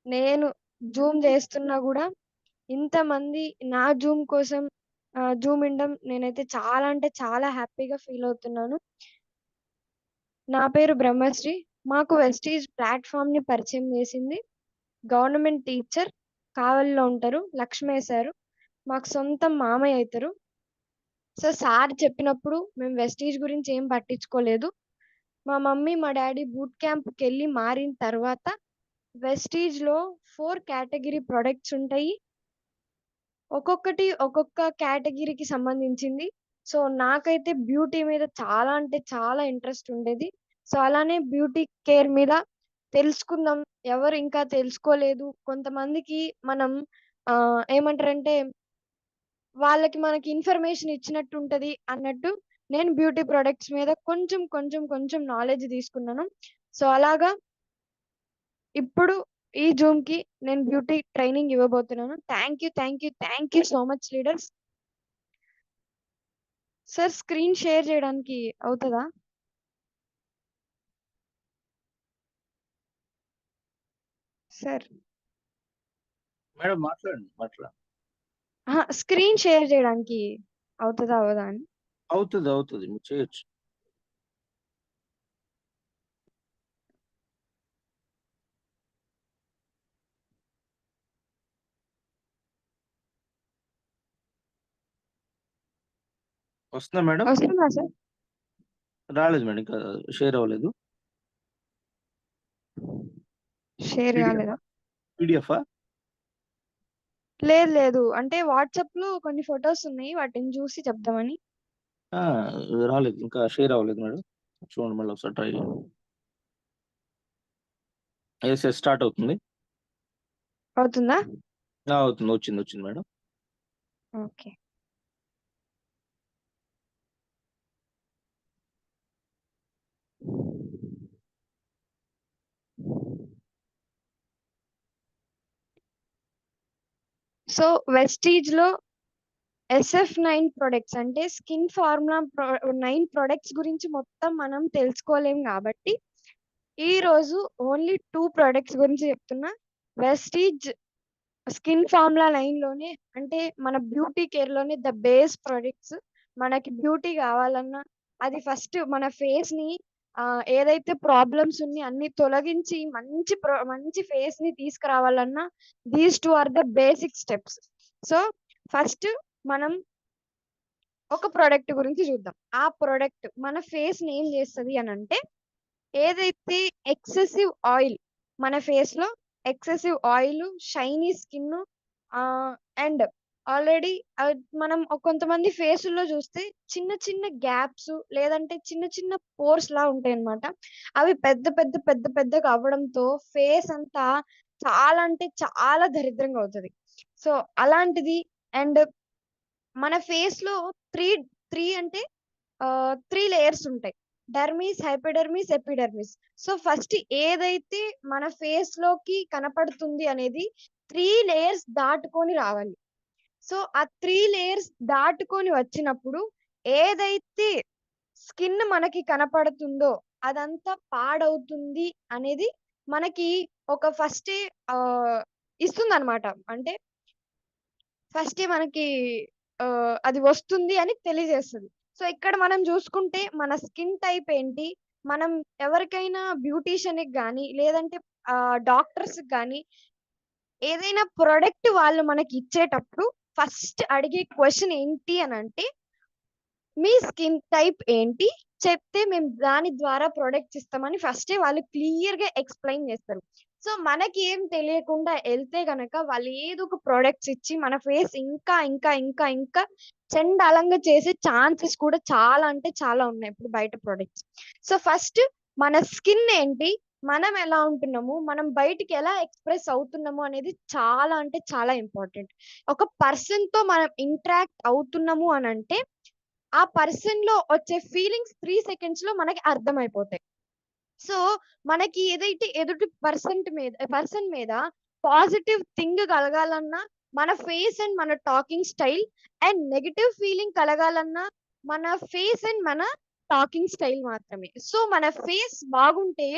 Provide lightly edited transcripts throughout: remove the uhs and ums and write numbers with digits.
నేను జూమ్ చేస్తున్నా గూడా ఇంతమంది నా జూమ్ కోసం జూమ్ ఇండం నేనైతే చాలా అంటే చాలా హ్యాపీగా ఫీల్ అవుతున్నాను. నా పేరు బ్రహ్మశ్రీ. మాకు వెస్టీజ్ ప్లాట్‌ఫార్మ్‌ని పరిచయం చేసింది గవర్నమెంట్ టీచర్ కావలిలో ఉంటారు. లక్ష్మయ్య సారు. మాకు సొంతం మామయ్య అయితారు. సో, సార్ చెప్పినప్పుడు మేము వెస్టీజ్ గురించి ఏం పట్టించుకోలేదు. మా మమ్మీ, మా డ్యాడీ బూట్ క్యాంప్‌కెళ్ళి మారిన తర్వాత వెస్టీజ్‌లో 4 కేటగరీ ప్రొడక్ట్స్ ఉంటాయి. ఒక్కొక్కటి ఒక్కొక్క కేటగిరీకి సంబంధించింది. సో, నాకైతే బ్యూటీ మీద చాలా అంటే చాలా ఇంట్రెస్ట్ ఉండేది. సో, అలానే బ్యూటీ కేర్ మీద తెలుసుకుందాం. ఎవరు ఇంకా తెలుసుకోలేదు. కొంతమందికి మనం ఏమంటారంటే వాళ్ళకి మనకి ఇన్ఫర్మేషన్ ఇచ్చినట్టుంటది అన్నట్టు నేను బ్యూటీ ప్రొడక్ట్స్ మీద కొంచెం నాలెడ్జ్ తీసుకున్నాను. సో, అలాగా ఇప్పుడు ఈ జూమ్‌కి నేను బ్యూటీ ట్రైనింగ్ ఇవ్వబోతున్నాను. Thank you so much leaders. Sir screen share చేయడానికి అవుతదా? సార్ మేడం మాట్లాడండి. మాట్లాడండి. అహా! స్క్రీన్ షేర్ చేయడానికి అవుతదా? అవ్వదా అని. అవుతది. మీరు చేయొచ్చు. వస్తుందా మేడం? వస్తుందా సార్? రాలేదు మేడం. ఇంకా షేర్ అవ్వలేదు. షేర్ పీడిఎఫా? కాలేదా? పీడిఎఫా? లేదు. అంటే వాట్సాప్‌లో కొన్ని ఫోటోస్ ఉన్నాయి. వాటిని చూసి చెప్దామని. ఆ! రాలేదు. ఇంకా షేర్ అవ్వలేదు మేడం. చూడండి మళ్ళీ ఒకసారి ట్రై చేయండి. యెస్. స్టార్ట్ అవుతుంది. అవుతుందా? అవుతుంది. వచ్చింది మేడం. ఓకే. సో, వెస్టీజ్‌లో SF9 ప్రొడక్ట్స్ అంటే స్కిన్ ఫార్ములా 9 ప్రొడక్ట్స్ గురించి మొత్తం మనం తెలుసుకోలేం గాబట్టి, ఈరోజు ఓన్లీ 2 ప్రొడక్ట్స్ గురించి చెప్తున్నా. వెస్టీజ్ స్కిన్ ఫార్ములా లైన్‌లోనే అంటే మన బ్యూటీ కేర్‌లోనే ద బేస్ ప్రొడక్ట్స్. మనకి బ్యూటీ గావాలన్నా, అది ఫస్ట్ మన ఫేస్‌ని ఏదైతే ప్రాబ్లమ్స్ ఉన్నాయో అన్నీ తొలగించి మంచి ఫేస్‌ని తీసుకురావాలన్నా these 2 are the basic steps. So, first మనం ఒక ప్రొడక్ట్ గురించి చూద్దాం. ఆ ప్రొడక్ట్ మన ఫేస్‌ని ఏం చేస్తది అనంటే, ఏదైతే ఎక్సెసివ్ ఆయిల్ మన ఫేస్‌లో ఎక్సెసివ్ ఆయిలు, షైనీ స్కిన్ను ఆహ్, అండ్ ఆల్రెడీ మనం కొంతమంది ఫేసుల్లో చూస్తే చిన్న గ్యాప్స్ లేదంటే చిన్న పోర్స్‌లా ఉంటాయన్నమాట. అవి పెద్దగా అవ్వడంతో ఫేస్ అంతా చాలా అంటే చాలా దరిద్రంగా అవుతది. సో, అలాంటిది అండ్ మన ఫేస్‌లో 3, 3 అంటే 3 లేయర్స్ ఉంటాయి. Dermis, hypodermis, epidermis. So, first ఏదైతే మన ఫేస్‌లోకి కనపడుతుంది అనేది 3 లేయర్స్ దాటుకొని రావాలి. సో, ఆ 3 లేయర్స్ దాటుకొని వచ్చినప్పుడు ఏదైతే స్కిన్ మనకి కనపడుతుందో అదంతా పాడవుతుంది అనేది మనకి ఒక ఫస్టే ఆహ్, ఇస్తుందనమాట. అంటే ఫస్టే మనకి అది వస్తుంది అని తెలియజేస్తది. సో, ఇక్కడ మనం జూసుకుంటే మన స్కిన్ టైప్ ఏంటి? మనం ఎవరికైనా బ్యూటీషియన్‌కి గాని, లేదంటే డాక్టర్స్‌కి గాని ఏదైనా ప్రొడక్ట్ వాళ్ళు మనకిచ్చేటప్పుడు ఫస్ట్ అడిగే క్వెషన్ ఏంటి అనంటే, మీ స్కిన్ టైప్ ఏంటి? చెప్తే మేము దాని ద్వారా ప్రొడక్ట్స్ ఇస్తామని ఫస్టే వాళ్ళు క్లియర్‌గా ఎక్స్‌ప్లెయిన్ జేస్తారు. సో, మనకి ఏం తెలియకుండా ఎళ్తే గనక వాళ్ళు ఏదో ఒక ప్రొడక్ట్స్ ఇచ్చి మన ఫేస్ ఇంకా చెండాలంగా చేసే ఛాన్సెస్ కూడా చాలా అంటే చాలా ఉన్నాయి ఇప్పుడు బయట ప్రొడక్ట్స్. సో, ఫస్ట్ మన స్కిన్ ఏంటి? మనం ఎలా ఉంటున్నాము? మనం బయటికి ఎలా ఎక్స్‌ప్రెస్ అవుతున్నాము అనేది చాలా అంటే చాలా ఇంపార్టెంట్. ఒక పర్సన్‌తో మనం ఇంటరాక్ట్ అవుతున్నాము అనంటే ఆ పర్సన్‌లో వచ్చే ఫీలింగ్స్ 3 సెకండ్స్‌లో మనకి అర్థమైపోతాయి. సో, మనకి ఏదైతే ఎదుటి పర్సన్ మీద పాజిటివ్ థింగ్ కలగాలన్నా, మన ఫేస్ అండ్ మన talking style and negative feeling కలగాలన్నా, మన ఫేస్ అండ్ మన టాకింగ్ స్టైల్ మాత్రమే. సో మన ఫేస్ బాగుంటే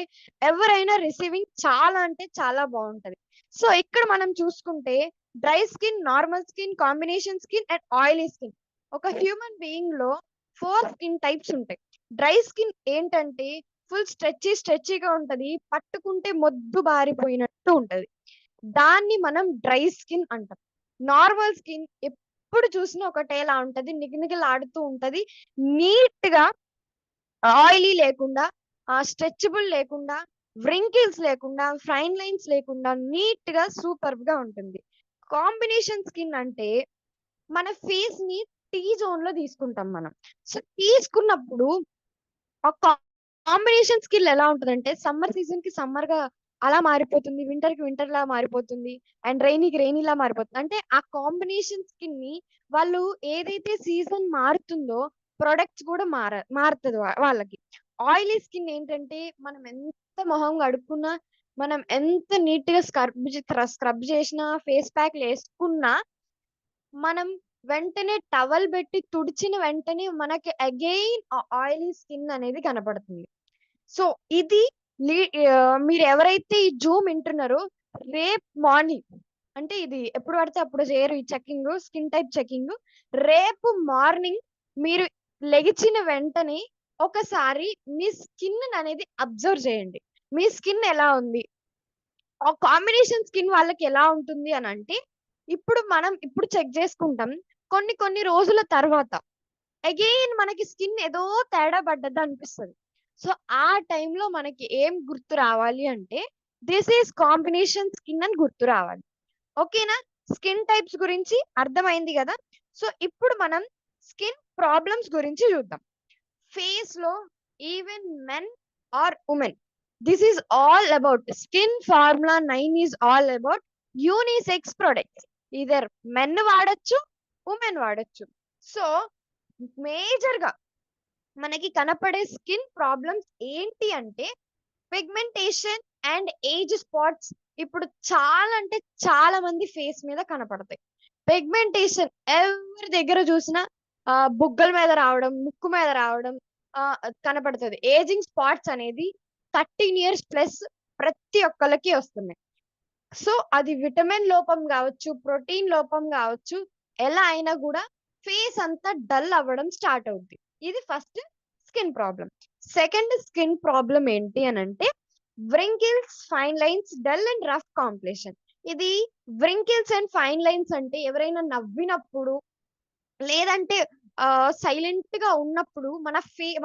ఎవరైనా రిసీవింగ్ చాలా అంటే చాలా బాగుంటది. సో ఇక్కడ మనం చూసుకుంటే dry skin, normal skin, combination skin and oily skin. ఒక హ్యూమన్ బీయింగ్ లో 4 స్కిన్ టైప్స్ ఉంటాయి. డ్రై స్కిన్ ఏంటంటే ఫుల్ స్ట్రెచీగా ఉంటది. పట్టుకుంటే మొద్దు బారిపోయినట్టు ఉంటది. దాన్ని మనం డ్రై స్కిన్ అంటాం. నార్మల్ స్కిన్ ఎప్పుడు చూసినా ఒకటేలా ఉంటది. నిగనిగలాడుతూ ఉంటది. నీట్ గా ఆయిలీ లేకుండా, స్ట్రెచబుల్ లేకుండా, వ్రింకిల్స్ లేకుండా, ఫైన్ లైన్స్ లేకుండా నీట్ గా సూపర్బ్ గా ఉంటుంది. కాంబినేషన్ స్కిన్ అంటే మన ఫేస్ ని టీ జోన్ లో తీసుకుంటాం మనం. సో తీసుకున్నప్పుడు ఆ కాంబినేషన్ స్కిల్ ఎలా ఉంటదంటే సమ్మర్ సీజన్ కి సమ్మర్ గా అలా మారిపోతుంది. వింటర్ కి వింటర్ లా మారిపోతుంది. అండ్ రైనీకి రైనీ లా మారిపోతుంది. అంటే ఆ కాంబినేషన్ స్కిన్ ని వాళ్ళు ఏదైతే సీజన్ మారుతుందో ప్రొడక్ట్స్ కూడా మారుతుంది వాళ్ళకి. ఆయిలీ స్కిన్ ఏంటంటే మనం ఎంత మొహం కడుక్కున్నా, మనం ఎంత నీట్ గా స్క్రబ్ చేసినా, ఫేస్ ప్యాక్ వేసుకున్నా, మనం వెంటనే టవల్ పెట్టి తుడిచిన వెంటనే మనకి అగైన్ ఆయిలీ స్కిన్ అనేది కనపడుతుంది. సో ఇది మీరు ఎవరైతే ఈ జూమ్ వింటున్నారో రేపు మార్నింగ్, అంటే ఇది ఎప్పుడు పడితే అప్పుడు చేయరు ఈ చెకింగ్, స్కిన్ టైప్ చెకింగ్. రేపు మార్నింగ్ మీరు లెగిచిన వెంటనే ఒకసారి మీ స్కిన్ అనేది అబ్జర్వ్ చేయండి. మీ స్కిన్ ఎలా ఉంది, ఆ కాంబినేషన్ స్కిన్ వాళ్ళకి ఎలా ఉంటుంది అని అంటే, ఇప్పుడు చెక్ చేసుకుంటాం. కొన్ని రోజుల తర్వాత అగైన్ మనకి స్కిన్ ఏదో తేడా పడ్డది అనిపిస్తుంది. సో ఆ టైంలో మనకి ఏం గుర్తు రావాలి అంటే దిస్ ఈస్ కాంబినేషన్ స్కిన్ అని గుర్తు రావాలి. ఓకేనా? స్కిన్ టైప్స్ గురించి అర్థమైంది కదా. సో ఇప్పుడు మనం స్కిన్ ప్రాబ్లమ్స్ గురించి చూద్దాం. ఫేస్ లో even men or women, this is all about skin formula 9 is all about unisex products. Either men వాడచ్చు, ఉమెన్ వాడచ్చు. సో మేజర్ గా మనకి కనపడే స్కిన్ ప్రాబ్లమ్స్ ఏంటి అంటే పిగ్మెంటేషన్ అండ్ ఏజ్ స్పాట్స్. ఇప్పుడు చాలా అంటే చాలా మంది ఫేస్ మీద కనపడతాయి. పిగ్మెంటేషన్ ఎవరి దగ్గర చూసినా బుగ్గల మీద రావడం, ముక్కు మీద రావడం కనపడుతుంది. ఏజింగ్ స్పాట్స్ అనేది 13 ఇయర్స్ ప్లస్ ప్రతి ఒక్కరికి వస్తున్నాయి. సో అది విటమిన్ లోపం కావచ్చు, ప్రోటీన్ లోపం కావచ్చు, ఎలా అయినా కూడా ఫేస్ అంతా డల్ అవ్వడం స్టార్ట్ అవుద్ది. ఇది first skin problem. Second skin problem ఏంటి అని అంటే wrinkles, fine lines, dull and rough complexion. ఇది వ్రింకిల్స్ అండ్ ఫైన్ లైన్స్ అంటే ఎవరైనా నవ్వినప్పుడు, లేదంటే సైలెంట్ గా ఉన్నప్పుడు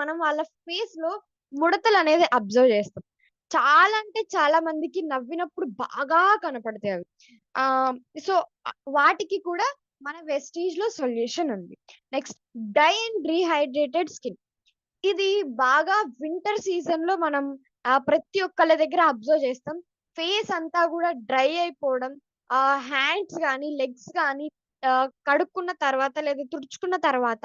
మనం వాళ్ళ ఫేస్ లో ముడతలు అనేది అబ్జర్వ్ చేస్తాం. చాలా అంటే చాలా మందికి నవ్వినప్పుడు బాగా కనపడతాయి అవి. సో వాటికి కూడా మన వెస్టీజ్ లో సొల్యూషన్ ఉంది. Next dry and rehydrated skin. ఇది బాగా వింటర్ సీజన్ లో మనం ప్రతి ఒక్కళ్ళ దగ్గర అబ్జర్వ్ చేస్తాం. ఫేస్ అంతా కూడా డ్రై అయిపోవడం, హ్యాండ్స్ కానీ లెగ్స్ కానీ కడుక్కున్న తర్వాత లేదా తుడుచుకున్న తర్వాత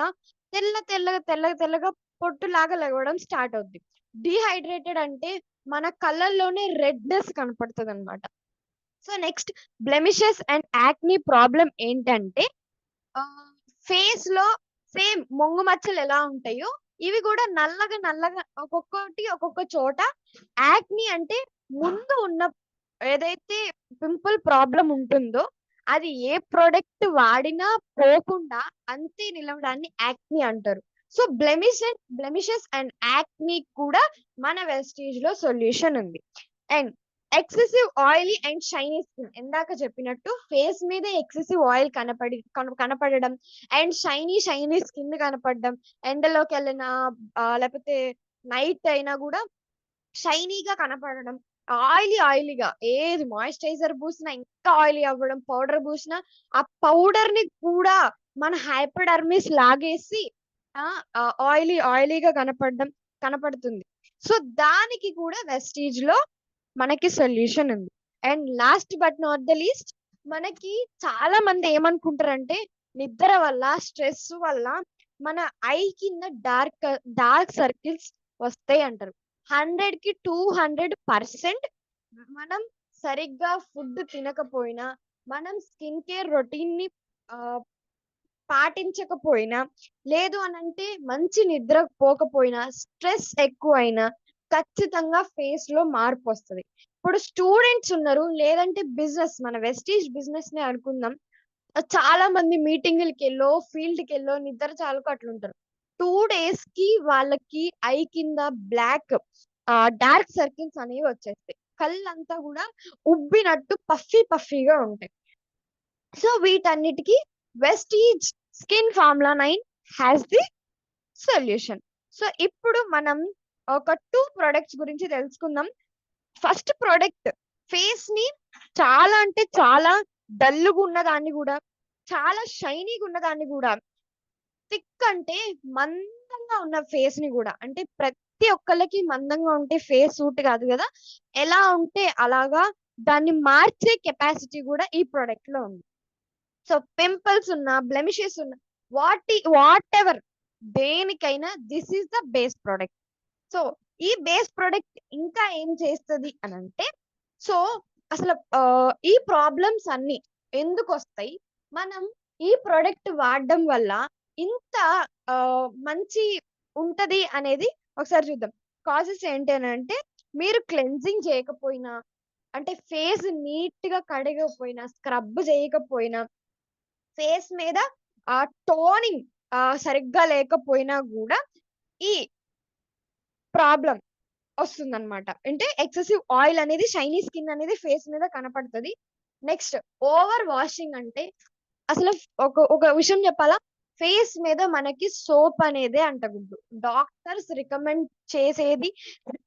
తెల్లగా పొట్టులాగా లెగవడం స్టార్ట్ అవుద్ది. డిహైడ్రేటెడ్ అంటే మన కళ్ళల్లోనే రెడ్నెస్ కనపడుతుంది అనమాట. So next blemishes and acne problem ఏంటంటే ఫేస్ లో సేమ్ మొంగు మచ్చలు ఎలా ఉంటాయో ఇవి కూడా నల్లగా ఒక్కొక్కటి ఒక్కొక్క చోట. యాక్నీ అంటే ముందు ఉన్న ఏదైతే పింపుల్ ప్రాబ్లం ఉంటుందో అది ఏ ప్రొడక్ట్ వాడినా పోకుండా అంతే నిలవడాన్ని యాక్నీ అంటారు. సో బ్లెమిషెస్ అండ్ యాక్నీ కూడా మన వెస్టీజ్ లో సొల్యూషన్ ఉంది. And excessive oily and shiny skin, ఇందాక చెప్పినట్టు ఫేస్ మీద ఎక్సెసివ్ ఆయిల్ కనపడడం అండ్ షైనీ స్కిన్ కనపడడం, ఎండలోకి వెళ్ళినా లేకపోతే నైట్ అయినా కూడా షైనీగా కనపడడం, ఆయిలీగా ఏది మాయిశ్చరైజర్ పూసినా ఇంకా ఆయిలీ అవ్వడం, పౌడర్ పూసినా ఆ పౌడర్ ని కూడా మన హైపోడర్మిస్ లాగేసి ఆయిలీగా కనపడుతుంది. సో దానికి కూడా వెస్టీజ్ లో మనకి సొల్యూషన్ ఉంది. And last but not the least, మనకి చాలా మంది ఏమనుకుంటారంటే నిద్ర వల్ల, స్ట్రెస్ వల్ల మన ఐ కింద డార్క్ సర్కిల్స్ వస్తాయి అంటారు. 100కి 200% మనం సరిగ్గా ఫుడ్ తినకపోయినా, మనం స్కిన్ కేర్ రొటీన్ ని పాటించకపోయినా, లేదు అనంటే మంచి నిద్ర పోకపోయినా, స్ట్రెస్ ఎక్కువైనా ఖచ్చితంగా ఫేస్‌లో మార్పొస్తది. ఇప్పుడు స్టూడెంట్స్ ఉన్నారు, లేదంటే మన వెస్టీజ్ బిజినెస్‌నే అనుకుందాం. చాలా మంది మీటింగులకెళ్ళో, ఫీల్డ్‌కెళ్ళో నిద్ర చాలక అట్లుంటారు. 2 డేస్‌కి వాళ్ళకి ఐ కింద బ్లాక్ డార్క్ సర్కిల్స్ అనేవి వచ్చేస్తాయి. కళ్ళంతా గూడా ఉబ్బినట్టు పఫీగా ఉంటాయి. సో, వీటన్నిటికి Vestige skin formula 9 has the solution. So, ఇప్పుడు మనం ఒక 2 ప్రొడక్ట్స్ గురించి తెలుసుకుందాం. ఫస్ట్ ప్రొడక్ట్ ఫేస్‌ని చాలా అంటే చాలా డల్‌గున్నదాన్ని గూడా, చాలా షైనీగున్నదాన్ని గూడా, థిక్ అంటే మందంగా ఉన్న ఫేస్‌ని గూడా, అంటే ప్రతి ఒక్కళ్ళకి మందంగా ఉంటే ఫేస్ సూట్ కాదు గదా! ఎలా ఉంటే అలాగా దాన్ని మార్చే కెపాసిటీ గూడా ఈ ప్రొడక్ట్‌లో ఉంది. సో, పింపుల్స్ ఉన్నా, బ్లెమిషెస్ ఉన్నా, వాటెవర్ దేనికైనా this is the base product. So, ఈ బేస్ ప్రొడక్ట్ ఇంకా ఏం చేస్తది అనంటే, సో, అసలు ఈ ప్రాబ్లమ్స్ అన్నీ ఎందుకొస్తాయి? మనం ఈ ప్రొడక్ట్ వాడడం వల్ల ఇంత మంచి ఉంటది అనేది ఒకసారి చూద్దాం. కాజెస్ ఏంటి అనంటే, మీరు క్లెన్జింగ్ చేయకపోయినా, అంటే ఫేస్ నీట్‌గా కడగకపోయినా, స్క్రబ్ చేయకపోయినా, ఫేస్ మీద టోనింగ్ సరిగ్గా లేకపోయినా గూడా ఈ ప్రాబ్లమ్ ఒస్తుందనమాట. అంటే ఎక్సెసివ్ ఆయిల్ అనేది, షైనీ స్కిన్ అనేది ఫేస్ మీద కనపడతది. నెక్స్ట్ ఓవర్ వాషింగ్ అంటే అసలు ఒక ఒక విషయం చెప్పాలా? ఫేస్ మీద మనకి సోప్ అనేదే అంటకూడదు. డాక్టర్స్ రికమెండ్ చేసేది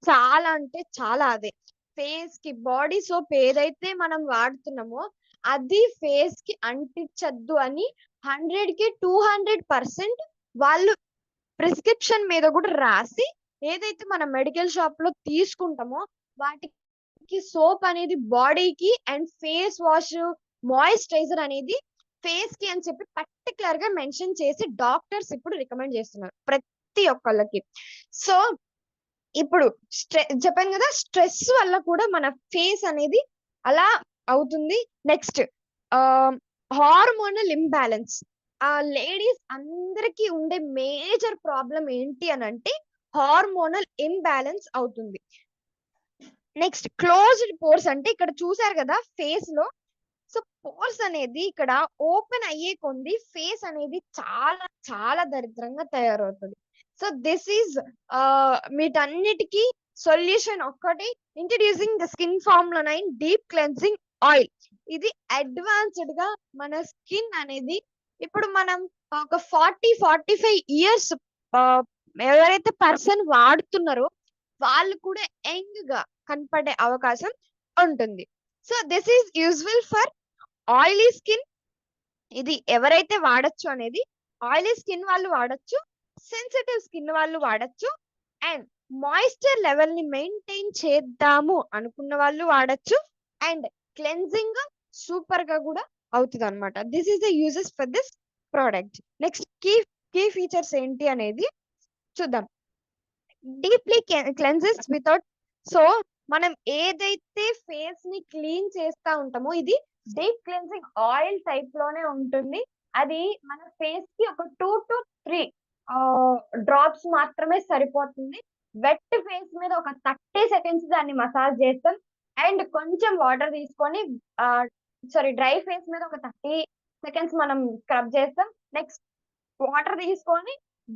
చాలా అంటే చాలా అదే. ఫేస్‌కి బాడీ సోప్ ఏదైతే మనం వాడుతున్నామో అది ఫేస్‌కి అంటించొద్దు అని 100కి 200% వాళ్ళు ప్రిస్క్రిప్షన్ మీద గూడా రాసి, ఏదైతే మనం మెడికల్ షాప్‌లో తీసుకుంటామో వాటికి సోప్ అనేది బాడీకి అండ్ ఫేస్ వాష్, మాయిశ్చరైజర్ అనేది ఫేస్‌కి అని చెప్పి పర్టిక్యులర్‌గా మెన్షన్ చేసి డాక్టర్స్ ఇప్పుడు రికమెండ్ చేస్తున్నారు ప్రతి ఒక్కళ్ళకి. సో, ఇప్పుడు చెప్పాను గదా! స్ట్రెస్ వల్ల కూడా మన ఫేస్ అనేది అలా అవుతుంది. నెక్స్ట్ ఆహ్, హార్మోనల్ ఇంబాలెన్స్. లేడీస్ అందరికి ఉండే మేజర్ ప్రాబ్లమ్ ఏంటి అనంటే హార్మోనల్ ఇంబాలెన్స్ అవుతుంది. నెక్స్ట్ క్లోజ్డ్ పోర్స్ అంటే ఇక్కడ చూసారు గదా! ఫేస్‌లో. సో, పోర్స్ అనేది ఇక్కడ ఓపెన్ అయ్యే కొంది ఫేస్ అనేది చాలా చాలా దరిద్రంగా తయారవుతది. సో, దిస్ ఈజ్ వీటన్నిటికి సొల్యూషన్ ఒక్కటి, introducing the skin formula 9 deep cleansing oil. ఇది అడ్వాన్స్‌డ్‌గా మన స్కిన్ అనేది ఇప్పుడు మనం ఒక 40, 45 ఇయర్స్ ఆహ్, ఎవరైతే పర్సన్ వాడుతున్నారో వాళ్ళు కూడా యంగ్‌గా కనపడే అవకాశం ఉంటుంది. So, this is useful for oily skin. ఇది ఎవరైతే వాడొచ్చు అనేది, ఆయిలీ స్కిన్ వాళ్ళు వాడొచ్చు, సెన్సిటివ్ స్కిన్ వాళ్ళు వాడొచ్చు, అండ్ మాయిశ్చర్ లెవెల్‌ని మెయింటైన్ చేద్దాము అనుకున్న వాళ్ళు వాడొచ్చు, అండ్ క్లెన్జింగ్ సూపర్‌గా గూడా అవుతదనమాట. This is the uses for this product. Next key features ఏంటి అనేది చూద్దాం. Deeply cleanses without. సో, మనం ఏదైతే ఫేస్‌ని క్లీన్ చేస్తా ఉంటామో ఇది డీప్ క్లెన్సింగ్ ఆయిల్ టైప్‌లోనే ఉంటుంది. అది మన ఫేస్‌కి ఒక 2-3 డ్రాప్స్ మాత్రమే సరిపోతుంది. వెట్ ఫేస్ మీద ఒక 30 సెకండ్స్ దాన్ని మసాజ్ చేస్తాం. అండ్ కొంచెం వాటర్ తీసుకొని డ్రై ఫేస్ మీద ఒక 30 సెకండ్స్ మనం స్క్రబ్ చేస్తాం. నెక్స్ట్ వాటర్ తీసుకొని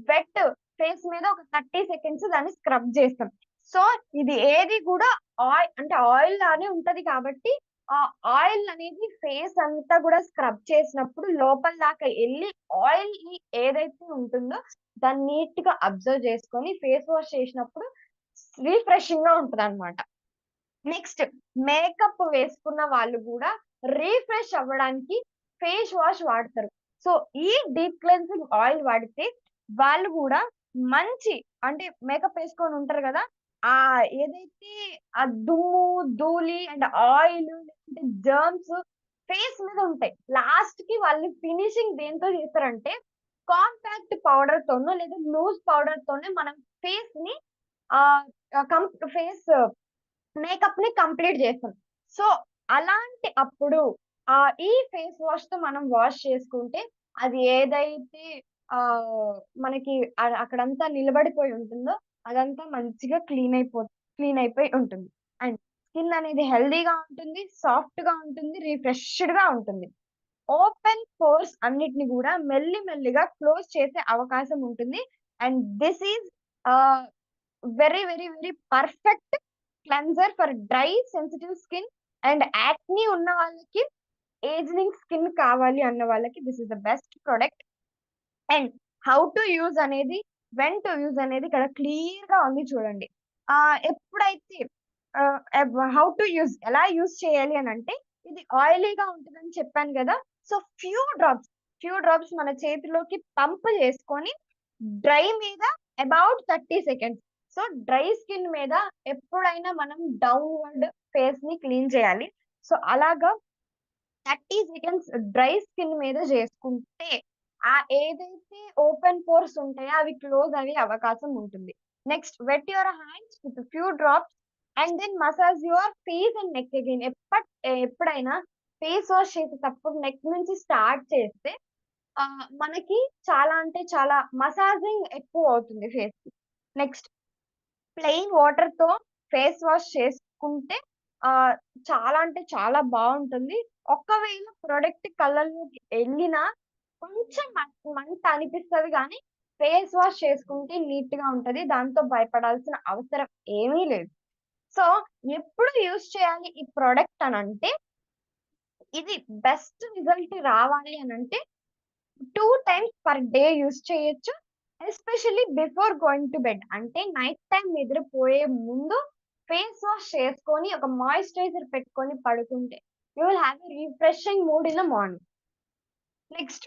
వెట్ ఫేస్ మీద ఒక 30 సెకండ్స్ దాన్ని స్క్రబ్ చేస్తాం. సో, ఇది ఏది కూడా అంటే ఆయిల్ లానే ఉంటది కాబట్టి, ఆ ఆయిల్ అనేది ఫేస్ అంతా గూడా స్క్రబ్ చేసినప్పుడు లోపల దాకా ఎళ్లి ఆయిల్‌ని ఏదైతే ఉంటుందో దాన్ని నీట్‌గా అబ్జర్వ్ చేసుకొని ఫేస్ వాష్ చేసినప్పుడు రిఫ్రెషింగ్‌గా ఉంటదనమాట. నెక్స్ట్ మేకప్ వేసుకున్న వాళ్ళు గూడా రిఫ్రెష్ అవ్వడానికి ఫేస్ వాష్ వాడతారు. సో, ఈ డీప్ క్లెన్సింగ్ ఆయిల్ వాడితే వాళ్ళు గూడా మంచి, అంటే మేకప్ ఏసుకొని ఉంటారు గదా! ఏదైతే ఆ దుమ్ము, ధూళి అండ్ ఆయిల్ లేకుంటే జర్మ్స్ ఫేస్ మీద ఉంటాయి. లాస్ట్‌కి వాళ్ళు ఫినిషింగ్ దేనితో చేస్తారంటే కాంపాక్ట్ పౌడర్‌తోనో లేదా లూజ్ పౌడర్‌తోనే మనం ఫేస్‌ని ఆహ్, ఫేస్ మేకప్‌ని కంప్లీట్ చేస్తాం. సో, అలాంటి అప్పుడు ఈ ఫేస్ వాష్‌తో మనం వాష్ చేసుకుంటే అది ఏదైతే మనకి అక్కడంతా నిలబడిపోయి ఉంటుందో అదంతా మంచిగా క్లీన్ అయిపోయి ఉంటుంది. అండ్ స్కిన్ అనేది హెల్తీగా ఉంటుంది, సాఫ్ట్‌గా ఉంటుంది, రిఫ్రెష్‌డ్‌గా ఉంటుంది. ఓపెన్ పోర్స్ అన్నిటిని గూడా మెల్లిగా క్లోజ్ చేసే అవకాశం ఉంటుంది. అండ్ దిస్ ఈజ్ ఆహ్, very perfect cleanser for dry, sensitive skin and acne ఉన్న వాళ్ళకి, ఏజింగ్ స్కిన్ కావాలి అన్న వాళ్ళకి this is the best product. And how to use అనేది, వెన్ టు యూజ్ అనేది ఇక్కడ క్లియర్‌గా ఉంది చూడండి. ఎప్పుడైతే హౌ టు యూజ్ ఎలా యూజ్ చేయాలి అనంటే, ఇది ఆయిలీగా ఉంటదని చెప్పాను గదా! సో, ఫ్యూ డ్రాప్స్ మన చేతిలోకి పంప్ చేసుకొని, డ్రై మీద about 30 seconds. So, dry skin మీద ఎప్పుడైనా మనం డౌన్‌వర్డ్ ఫేస్‌ని క్లీన్ చేయాలి. సో, అలాగా 30 సెకండ్స్ డ్రై స్కిన్ మీద జేసుకుంటే, ఏదైతే ఓపెన్ పోర్స్ ఉంటాయో అవి క్లోజ్ అయ్యే అవకాశం ఉంటుంది. Next wet your hands with few drops and then massage your face and neck again. ఎప్పుడైనా ఫేస్ వాష్ చేసేటప్పుడు నెక్ నుంచి స్టార్ట్ చేస్తే మనకి చాలా అంటే చాలా మసాజింగ్ ఎక్కువవుతుంది ఫేస్‌కి. నెక్స్ట్ ప్లెయిన్ వాటర్‌తో ఫేస్ వాష్ చేసుకుంటే ఆహ్, చాలా అంటే చాలా బావుంటుంది. ఒకవేళ ప్రొడక్ట్ కళ్ళల్లోకి ఎళ్ళినా కొంచెం మంట అనిపిస్తది గానీ, ఫేస్ వాష్ చేసుకుంటే నీట్‌గా ఉంటది. దాంతో భయపడాల్సిన అవసరం ఏమీ లేదు. సో, ఎప్పుడు యూజ్ చేయాలి ఈ ప్రొడక్ట్ అనంటే, ఇది బెస్ట్ రిజల్ట్ రావాలి అనంటే 2 టైమ్స్ పర్ డే యూజ్ చేయొచ్చు. Especially before going to bed. అంటే నైట్ టైమ్ నిద్రపోయే ముందు ఫేస్ వాష్ చేసుకొని, ఒక మాయిశ్చరైజర్ పెట్టుకొని పడుకుంటే, you will have a refreshing mood in the morning. Next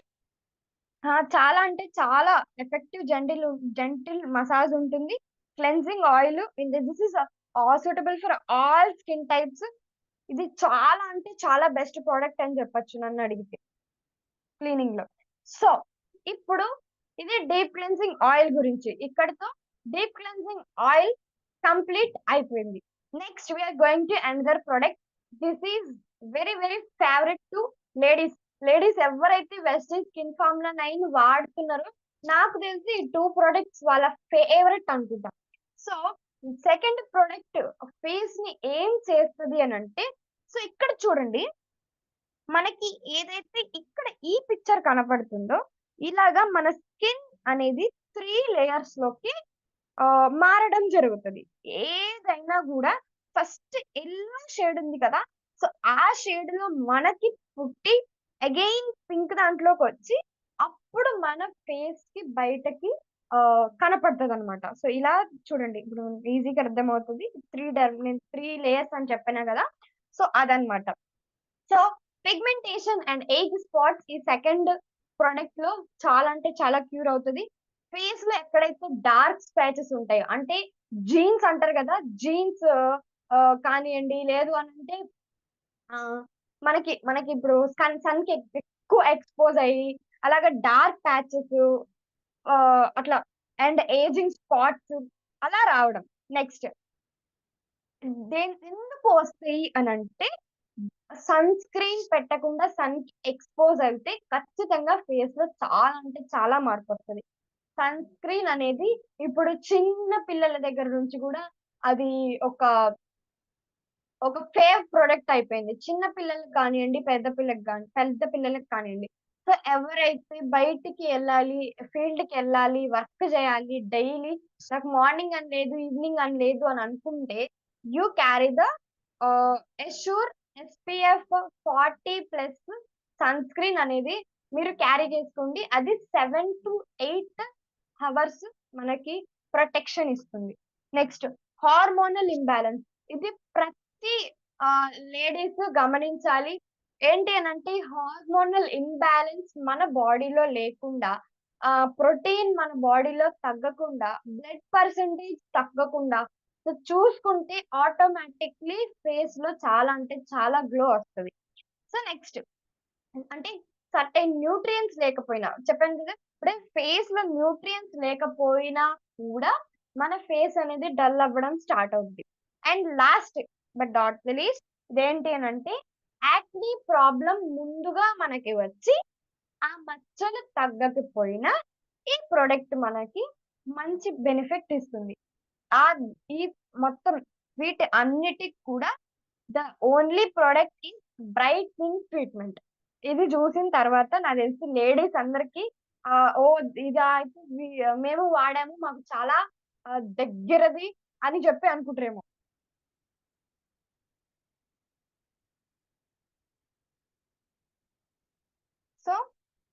చాలా అంటే చాలా ఎఫెక్టివ్ జెంటిల్ మసాజ్ ఉంటుంది. Cleansing oil this is suitable for all skin types. ఇది చాలా అంటే చాలా బెస్ట్ ప్రొడక్ట్ అని చెప్పొచ్చు నన్నడిగితే క్లీనింగ్‌లో. సో, ఇప్పుడు ఇది డీప్ క్లెన్జింగ్ ఆయిల్ గురించి. ఇక్కడితో డీప్ క్లెన్జింగ్ ఆయిల్ కంప్లీట్ అయిపోయింది. Next we are going to another product. This is very favourite to ladies. Ladies ఎవరైతే వెస్టిజ్ స్కిన్ ఫార్ములా 9 వాడుతున్నారో, నాకు తెలిసి ఈ 2 ప్రొడక్ట్స్ వాళ్ళ ఫేవరెట్ అనుకుంటా. సో, సెకండ్ ప్రొడక్ట్ ఫేస్‌ని ఏం చేస్తది అనంటే, సో ఇక్కడ చూడండి, మనకి ఏదైతే ఇక్కడ ఈ పిక్చర్ కనపడుతుందో, ఇలాగా మన స్కిన్ అనేది 3 లేయర్స్‌లోకి మారడం జరుగుతది. ఏదైనా గూడా ఫస్ట్ యెల్లో షేడ్ ఉంది కదా! సో, ఆ షేడ్‌లో మనకి పుట్టి అగైన్ పింక్ దాంట్లోకొచ్చి అప్పుడు మన ఫేస్‌కి బయటకి కనపడతదనమాట. సో, ఇలా చూడండి. ఇప్పుడు ఈజీగా అర్థమవుతది. నేను 3 లేయర్స్ అని చెప్పాను గదా! సో, అదనమాట. So, pigmentation and age spots ఈ సెకండ్ ప్రొడక్ట్‌లో చాలా అంటే చాలా క్యూర్ అవుతది. ఫేస్‌లో ఎక్కడైతే డార్క్ స్పాచెస్ ఉంటాయో, అంటే జీన్స్ అంటారు గదా! జీన్స్ కానియండి, లేదు అనంటే ఆహ్, మనకిప్పుడు సన్‌కి ఎక్కువ ఎక్స్‌పోజ్ అయ్యి, అలాగా డార్క్ ప్యాచెస్ అట్లా అండ్ ఏజింగ్ స్పాట్స్ అలా రావడం. నెక్స్ట్ ఎందుకు వస్తాయి అనంటే, సన్ స్క్రీన్ పెట్టకుండా సన్‌కి ఎక్స్‌పోజ్ అయితే ఖచ్చితంగా ఫేస్‌లో చాలా అంటే చాలా మార్పొస్తది. సన్ స్క్రీన్ అనేది ఇప్పుడు చిన్న పిల్లల దగ్గర నుంచి గూడా అది ఒక, ఒక ప్రొడక్ట్ అయిపోయింది. చిన్న పిల్లలకి కానియండి, పెద్ద పిల్లలకి కానియండి. సో, ఎవరైతే బయటికి ఎళ్ళాలి, ఫీల్డ్‌కెళ్ళాలి, వర్క్ జేయాలి డైలీ, నాకు మార్నింగ్ అని లేదు, ఈవినింగ్ అని లేదు అని అనుకుంటే, you carry the assure SPF 40+ sunscreen అనేది మీరు క్యారీ చేసుకోండి. అది 7-8 హవర్స్ మనకి ప్రొటెక్షన్ ఇస్తుంది. Next hormonal imbalance. ఇది ప్రతి లేడీస్ గమనించాలి. ఏంటి అనంటే హార్మోనల్ ఇంబాలెన్స్ మన బాడీలో లేకుండా, ప్రోటీన్ మన బాడీలో తగ్గకుండా, బ్లడ్ పర్సెంటేజ్ తగ్గకుండా, సో చూసుకుంటే ఆటోమేటిక్‌లీ ఫేస్‌లో చాలా అంటే చాలా గ్లో వస్తది. సో నెక్స్ట్ అంటే సర్టెన్ న్యూట్రియంట్స్ లేకపోయినా చెప్పాను కదా! ఇప్పుడే ఫేస్‌లో న్యూట్రియంట్స్ లేకపోయినా కూడా మన ఫేస్ అనేది డల్ అవ్వడం స్టార్ట్ అవుద్ది. And last but not the least ఇదేంటి అనంటే యాక్నీ ప్రాబ్లమ్ ముందుగా మనకి వచ్చి ఆ మచ్చలు తగ్గకపోయినా ఈ ప్రొడక్ట్ మనకి మంచి బెనిఫిట్ ఇస్తుంది. ఆ ఈ మొత్తం వీటి అన్నిటికి కూడా the only product is brightening treatment. ఇది చూసిన తర్వాత నాకు తెలిసి లేడీస్ అందరికి ఓహ్! ఇదా అయితే మేము వాడాము. మాకు చాలా దగ్గరది అని చెప్పి అనుకుంటారేమో. సో,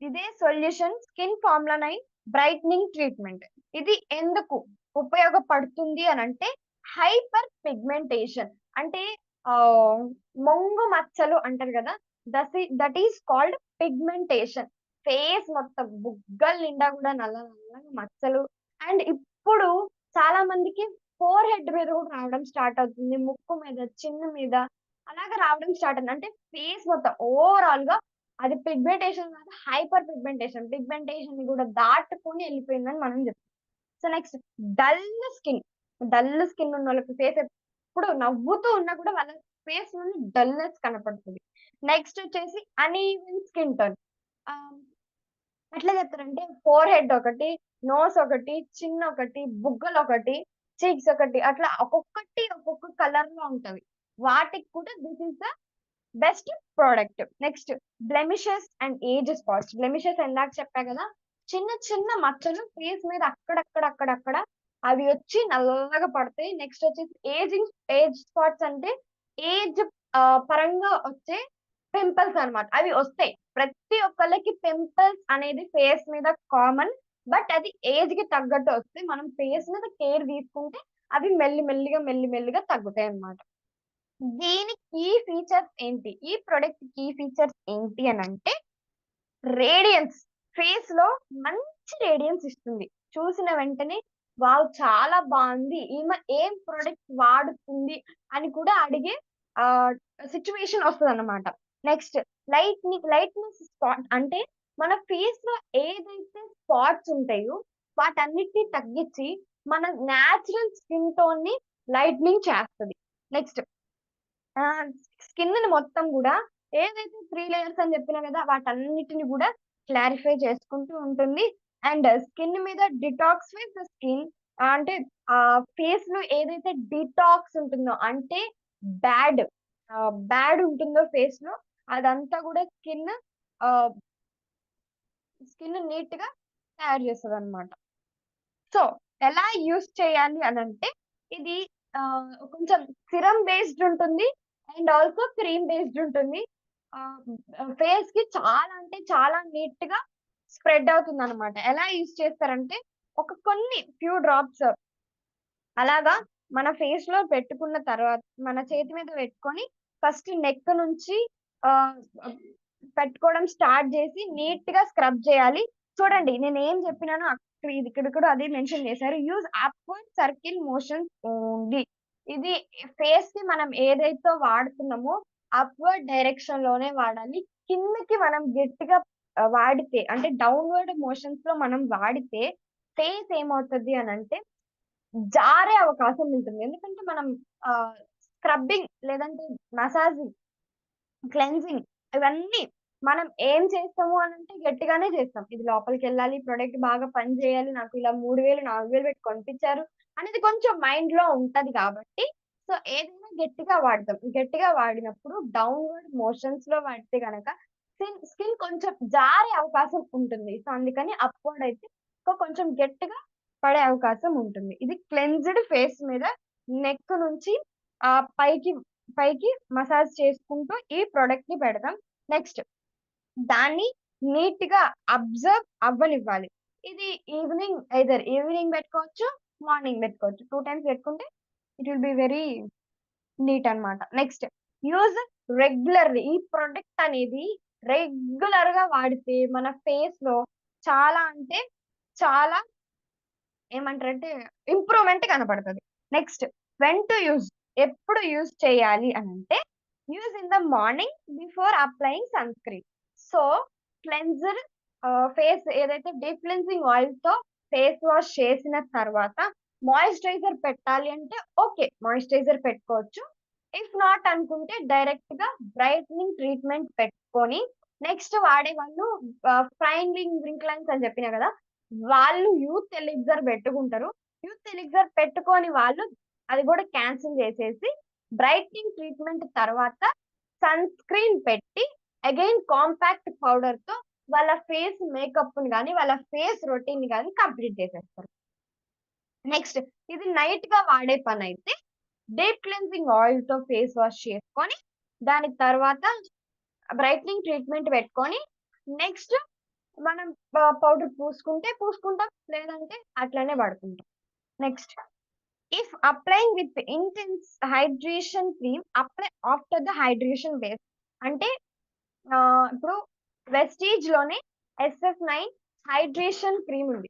ఇదే solution skin formula 9 brightening treatment. ఇది ఎందుకు ఉపయోగపడుతుంది అనంటే హైపర్ పిగ్మెంటేషన్ అంటే ఆహ్, మొంగు మచ్చలు అంటారు గదా! That is called pigmentation. Face మొత్తం బుగ్గల నిండా గూడా నల్ల నల్లగా మచ్చలు అండ్ ఇప్పుడు చాలా మందికి ఫోర్ హెడ్ మీద గూడా రావడం స్టార్ట్ అవుతుంది. ముక్కు మీద, చిన్ను మీద అలాగా రావడం స్టార్ట్ అయింది. అంటే ఫేస్ మొత్తం ఓవరాల్‌గా అది పిగ్మెంటేషన్ కాదు. Hyper pigmentation. పిగ్మెంటేషన్‌ని గూడా దాటుకొని ఎళ్ళిపోయిందని మనం జెప్తాం. So, next dull skin. Dull skin ఉన్నోళ్ళకి ఫేస్ ఎప్పుడు నవ్వుతూ ఉన్నా కూడా వాళ్ళ ఫేస్ నుండి డల్‌నెస్ కనపడుతది. నెక్స్ట్ వచ్చేసి అన్‌ఈవెన్ స్కిన్ టోన్. ఆహ్, ఎట్లా చెప్తారంటే ఫోర్ హెడ్ ఒకటి, నోస్ ఒకటి, చిన్ ఒకటి, బుగ్గలొకటి, చీక్స్ ఒకటి అట్లా ఒక్కొక్కటి ఒక్కొక్క కలర్‌లో ఉంటవి. వాటికి కూడా this is the best product. Next blemishes and age spots. Blemishes ఇందాక చెప్పా గదా! చిన్న చిన్న మచ్చలు ఫేస్ మీద అక్కడక్కడ అవి వచ్చి నల్లగా పడతాయి. నెక్స్ట్ వచ్చేసి ఏజ్ స్పాట్స్ అంటే ఏజ్ పరంగా వచ్చే పింపుల్స్ అన్నమాట. అవి ఒస్తాయి. ప్రతి ఒక్కళ్ళకి పింపుల్స్ అనేది ఫేస్ మీద కామన్. బట్ అది ఏజ్‌కి తగ్గట్టు ఒస్తాయి. మనం ఫేస్ మీద కేర్ తీసుకుంటే అవి మెల్లిమెల్లిగా తగ్గుతాయన్నమాట. దీని కీ ఫీచర్స్ ఏంటి? ఈ ప్రొడక్ట్ కీ ఫీచర్స్ ఏంటి అనంటే రేడియన్స్. ఫేస్‌లో మంచి రేడియన్స్ ఇస్తుంది. చూసిన వెంటనే వావ్! చాలా బావుంది. ఈమె ఏం ప్రొడక్ట్ వాడుతుంది అని కూడా అడిగే ఆహ్, సిట్యుయేషన్ వస్తదన్నమాట. నెక్స్ట్ లైట్‌నెస్ స్పాట్ అంటే మన ఫేస్‌లో ఏదైతే స్పాట్స్ ఉంటాయో వాటన్నిటిని తగ్గించి మన నేచురల్ స్కిన్ టోన్‌ని లైటనింగ్ చేస్తది. నెక్స్ట్ ఆ! స్కిన్‌ని మొత్తం గూడా ఏదైతే 3 లేయర్స్ అని జెప్పినా గదా! వాటన్నిటిని గూడా క్లారిఫై చేసుకుంటూ ఉంటుంది. అండ్ స్కిన్ మీద డిటాక్సిఫైస్ ద స్కిన్ అంటే ఫేస్‌లో ఏదైతే డిటాక్స్ ఉంటుందో అంటే బ్యాడ్ బ్యాడ్ ఉంటుందో ఫేస్‌లో అదంతా గూడా ఆహ్, స్కిన్ నీట్‌గా తయారు చేస్తదనమాట. సో, ఎలా యూజ్ చేయాలి అనంటే, ఇది కొంచెం సిరమ్ బేస్డ్ ఉంటుంది. అండ్ ఆల్సో క్రీమ్ బేస్డ్ ఉంటుంది. ఫేస్‌కి చాలా అంటే చాలా నీట్‌గా స్ప్రెడ్ అవుతుందనమాట. ఎలా యూజ్ చేస్తారంటే, ఒక కొన్ని ఫ్యూ డ్రాప్స్ అలాగా మన ఫేస్‌లో పెట్టుకున్న తర్వాత మన చేతి మీద పెట్టుకొని ఫస్ట్ నెక్ నుంచి ఆహ్, పెట్టుకోవడం స్టార్ట్ జేసి నీట్‌గా స్క్రబ్ చేయాలి. చూడండి నేనేం జెప్పినానో ఇది ఇక్కడ కూడా అదే మెన్షన్ చేశారు. Use upward circle motions only. ఇది ఫేస్‌కి మనం ఏదైతే వాడుతున్నామో అప్‌వర్డ్ డైరెక్షన్‌లోనే వాడాలి. కిందకి మనం గట్టిగా వాడితే అంటే డౌన్‌వర్డ్ మోషన్స్‌లో మనం వాడితే ఫేస్ ఏమవుతది అనంటే జారే అవకాశం ఉంటుంది. ఎందుకంటే మనం స్క్రబ్బింగ్ లేదంటే మసాజింగ్, క్లెన్జింగ్ ఇవన్నీ మనం ఏం చేస్తాము అనంటే గట్టిగానే చేస్తాం. ఇది లోపలికెళ్ళాలి, ప్రొడక్ట్ బాగా పని చేయాలి, నాకు ఇలా 3000, 4000 పెట్టి కొనిపించారు అనేది కొంచెం మైండ్‌లో ఉంటది కాబట్టి, సో, ఏదైనా గట్టిగా వాడతాం. గట్టిగా వాడినప్పుడు డౌన్‌వర్డ్ మోషన్స్‌లో వాడితే గనక స్కిన్ కొంచెం జారే అవకాశం ఉంటుంది. సో, అందుకని అప్‌వర్డ్ అయితే కొంచెం గట్టిగా పడే అవకాశం ఉంటుంది. ఇది క్లెన్జ్డ్ ఫేస్ మీద నెక్ నుంచి పైకి పైకి మసాజ్ చేసుకుంటూ ఈ ప్రొడక్ట్‌ని పెడతాం. నెక్స్ట్ దాన్ని నీట్‌గా అబ్జర్వ్ అవ్వనివ్వాలి. ఇది ఈవినింగ్ పెట్టుకోవచ్చు, మార్నింగ్ పెట్టుకోవచ్చు. 2 టైమ్స్ పెట్టుకుంటే it will be very neat అన్నమాట. Next use regularly. ఈ ప్రొడక్ట్ అనేది రెగ్యులర్‌గా వాడితే మన ఫేస్‌లో చాలా అంటే చాలా ఏమంటారంటే ఇంప్రూవ్‌మెంట్ కనపడతది. Next when to use. ఎప్పుడు యూజ్ చేయాలి అనంటే, use in the morning before applying sunscreen. So, cleanser face ఏదైతే డీప్ క్లెన్జింగ్ ఆయిల్‌తో ఫేస్ వాష్ చేసిన తర్వాత మాయిశ్చరైజర్ పెట్టాలి అంటే ఓకే. మాయిశ్చరైజర్ పెట్టుకోవచ్చు. ఇఫ్ నాట్ అనుకుంటే డైరెక్ట్‌గా బ్రైట్నింగ్ ట్రీట్మెంట్ పెట్టుకొని నెక్స్ట్ వాడే వాళ్ళు ఫైన్ రింక్లైన్స్ అని చెప్పినా కదా, వాళ్ళు యూత్ ఎలిక్సర్ పెట్టుకుంటారు. యూత్ ఎలిక్సర్ పెట్టుకొని వాళ్ళు అది కూడా క్యాన్సిల్ చేసేసి బ్రైట్నింగ్ ట్రీట్మెంట్ తర్వాత సన్ స్క్రీన్ పెట్టి అగైన్ కాంపాక్ట్ పౌడర్ తో వాళ్ళ ఫేస్ మేకప్ ని గానీ వాళ్ళ ఫేస్ రొటీన్ ని గానీ కంప్లీట్ చేసేస్తారు. నెక్స్ట్ ఇది నైట్ గా వాడే పని అయితే డీప్ క్లెన్సింగ్ ఆయిల్ తో ఫేస్ వాష్ చేసుకొని దాని తర్వాత బ్రైట్నింగ్ ట్రీట్మెంట్ పెట్టుకొని నెక్స్ట్ మనం పౌడర్ పూసుకుంటాం, లేదంటే అట్లనే పడుకుంటాం. Next if applying with intense hydration cream apply after the hydration base. అంటే ఇప్పుడు వెస్టీజ్ లోనే SF9 హైడ్రేషన్ క్రీమ్ ఉంది.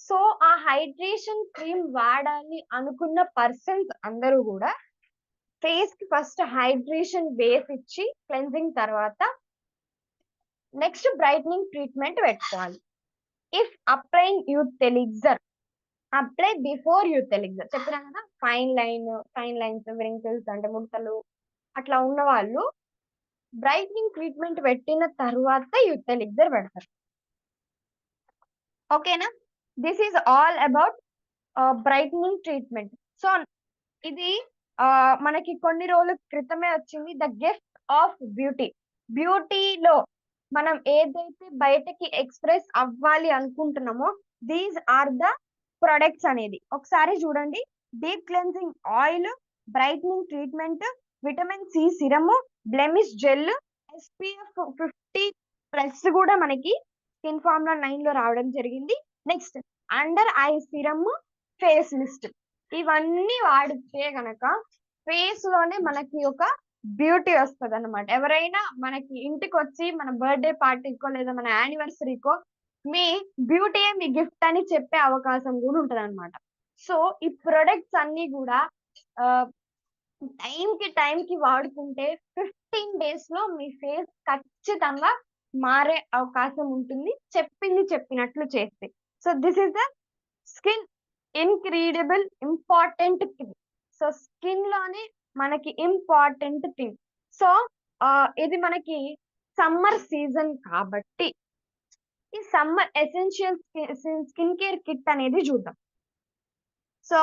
సో ఆ హైడ్రేషన్ క్రీమ్ వాడాలి అనుకున్న పర్సన్స్ అందరూ కూడా ఫేస్ కి ఫస్ట్ హైడ్రేషన్ బేస్ ఇచ్చి క్లెన్జింగ్ తర్వాత నెక్స్ట్ బ్రైట్నింగ్ ట్రీట్మెంట్ పెట్టుకోవాలి. If applying youth elixir apply before youth elixir. చెప్పినా కదా, ఫైన్ లైన్స్ వ్రింకిల్స్ అంటే ముడతలు అట్లా ఉన్న వాళ్ళు బ్రైట్నింగ్ ట్రీట్మెంట్ పెట్టిన తర్వాత యూత్ ఎలిక్సర్ పెడతారు. ఓకేనా? This is all about brightening treatment. So ఇది మనకి కొన్ని రోజుల క్రితమే వచ్చింది, ద గిఫ్ట్ ఆఫ్ బ్యూటీ. బ్యూటీలో మనం ఏదైతే బయటకి ఎక్స్ప్రెస్ అవ్వాలి అనుకుంటున్నామో దీస్ ఆర్ ద ప్రొడక్ట్స్ అనేది. ఒకసారి చూడండి, deep cleansing oil, brightening treatment, vitamin C serum, blemish gel, SPF 50+ కూడా మనకి స్కిన్ ఫార్ములా 9 లో రావడం జరిగింది. Next under eye serum, face mist. ఇవన్నీ వాడితే గనక ఫేస్ లోనే మనకి ఒక బ్యూటీ వస్తుంది అనమాట. ఎవరైనా మనకి ఇంటికి వచ్చి మన బర్త్డే పార్టీకో లేదా మన యానివర్సరీకో మీ బ్యూటీ మీ గిఫ్ట్ అని చెప్పే అవకాశం కూడా ఉంటది అనమాట. సో ఈ ప్రొడక్ట్స్ అన్ని కూడా టైం కి వాడుకుంటే 15 days లో మీ ఫేస్ ఖచ్చితంగా మారే అవకాశం ఉంటుంది, చెప్పింది చెప్పినట్లు చేస్తే. So this is the skin incredible important thing. So skin లోనే మనకి ఇంపార్టెంట్ థింగ్. సో ఇది మనకి సమ్మర్ సీజన్ కాబట్టి ఈ summer essential skin care kit అనేది చూద్దాం. సో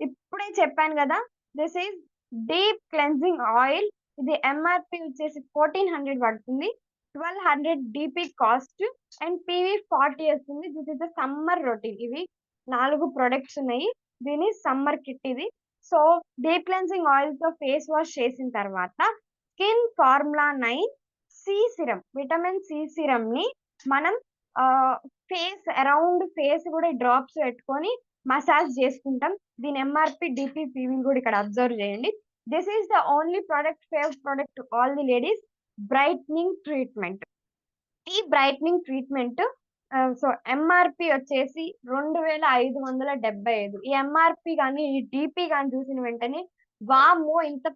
ఇప్పుడే చెప్పాను కదా, this is deep cleansing oil. ఇది MRP వచ్చేసి 1400 పడుతుంది, 1200 DP కాస్ట్ అండ్ PV 40 వస్తుంది. This is the summer routine. ఇవి 4 ప్రొడక్ట్స్ ఉన్నాయి, దీని సమ్మర్ కిట్ ఇది. సో డీప్ క్లెన్జింగ్ ఆయిల్ తో ఫేస్ వాష్ చేసిన తర్వాత skin formula 9 C serum, vitamin C serum ని మనం ఫేస్ అరౌండ్ ఫేస్ కూడా డ్రాప్స్ పెట్టుకొని మసాజ్ చేసుకుంటాం. దీని MRP DP PV కూడా ఇక్కడ అబ్జర్వ్ చేయండి. This is the only product, favourite product all the ladies, brightening treatment. ఈ బ్రైట్నింగ్ ట్రీట్మెంట్ సో MRP వచ్చేసి 2575. ఈ MRP కానీ ఈ DP కానీ చూసిన వెంటనే వామ్మో ఇంత